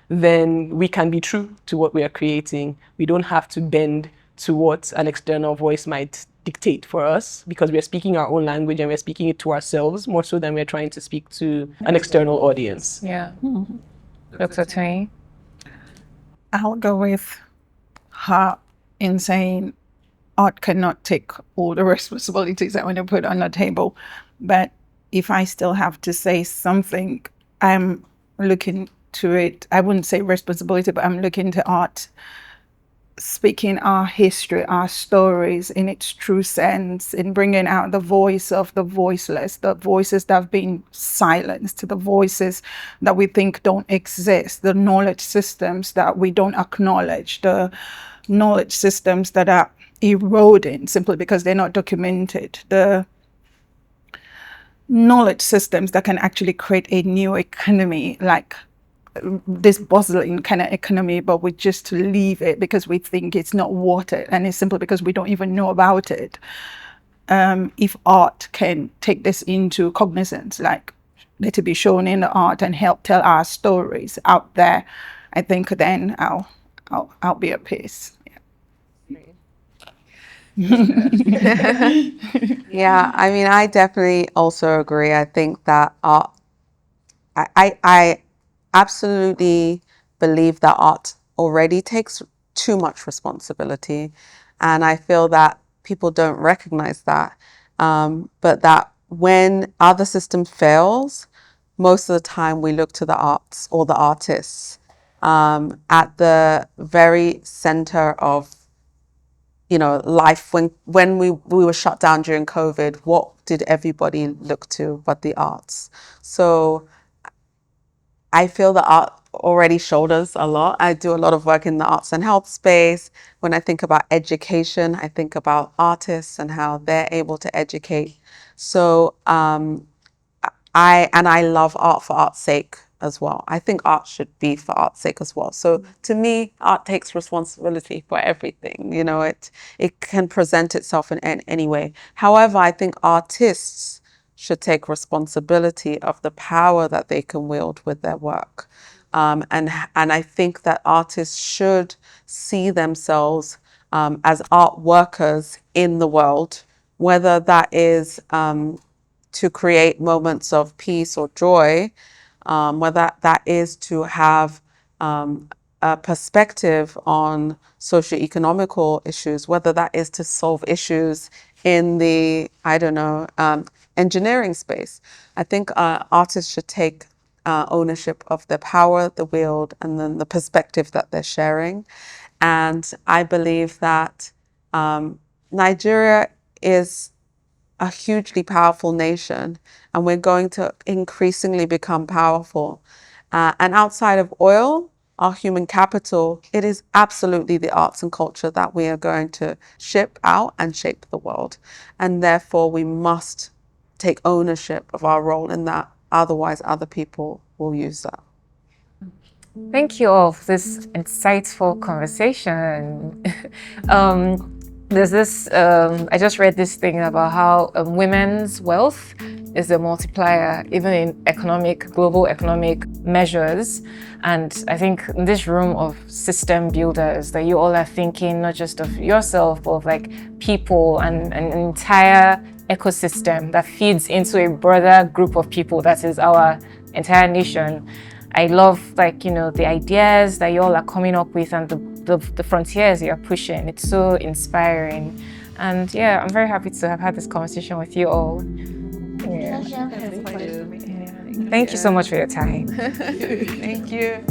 then we can be true to what we are creating. We don't have to bend to what an external voice might dictate for us, because we're speaking our own language and we're speaking it to ourselves more so than we're trying to speak to an external audience.
Yeah. Dr. Twain?
I'll go with her in saying art cannot take all the responsibilities that want to put on the table. But if I still have to say something, I'm looking to it, I wouldn't say responsibility, but I'm looking to art speaking our history, our stories in its true sense, in bringing out the voice of the voiceless, the voices that have been silenced, the voices that we think don't exist, the knowledge systems that we don't acknowledge, the knowledge systems that are eroding simply because they're not documented, the knowledge systems that can actually create a new economy, like this bustling kind of economy, but we just leave it because we think it's not worth it, and it's simply because we don't even know about it. If art can take this into cognizance, like let it be shown in the art and help tell our stories out there, I think then I'll be at peace.
Yeah, I mean, I definitely also agree. I think that art, I absolutely believe that art already takes too much responsibility. And I feel that people don't recognize that. But that when other system fails, most of the time we look to the arts or the artists at the very center of life. When we were shut down during COVID, what did everybody look to but the arts? So I feel that art already shoulders a lot. I do a lot of work in the arts and health space. When I think about education, I think about artists and how they're able to educate. So I love art for art's sake as well. I think art should be for art's sake as well. So to me, art takes responsibility for everything. It can present itself in any way. However, I think artists should take responsibility of the power that they can wield with their work. And I think that artists should see themselves as art workers in the world, whether that is to create moments of peace or joy, whether that is to have a perspective on socio-economical issues, whether that is to solve issues in the, engineering space. I think artists should take ownership of their power, the wield, and then the perspective that they're sharing. And I believe that Nigeria is a hugely powerful nation, and we're going to increasingly become powerful. And outside of oil, our human capital, it is absolutely the arts and culture that we are going to ship out and shape the world. And therefore, we must take ownership of our role in that. Otherwise, other people will use that.
Thank you all for this insightful conversation. There's this, I just read this thing about how women's wealth is a multiplier, even in global economic measures. And I think in this room of system builders, that you all are thinking not just of yourself, but of like people and an entire ecosystem that feeds into a broader group of people that is our entire nation. I love the ideas that you all are coming up with and the frontiers you're pushing. It's so inspiring. And yeah, I'm very happy to have had this conversation with you all.
Pleasure.
Thank you.
Thank you so much for your time.
Thank you.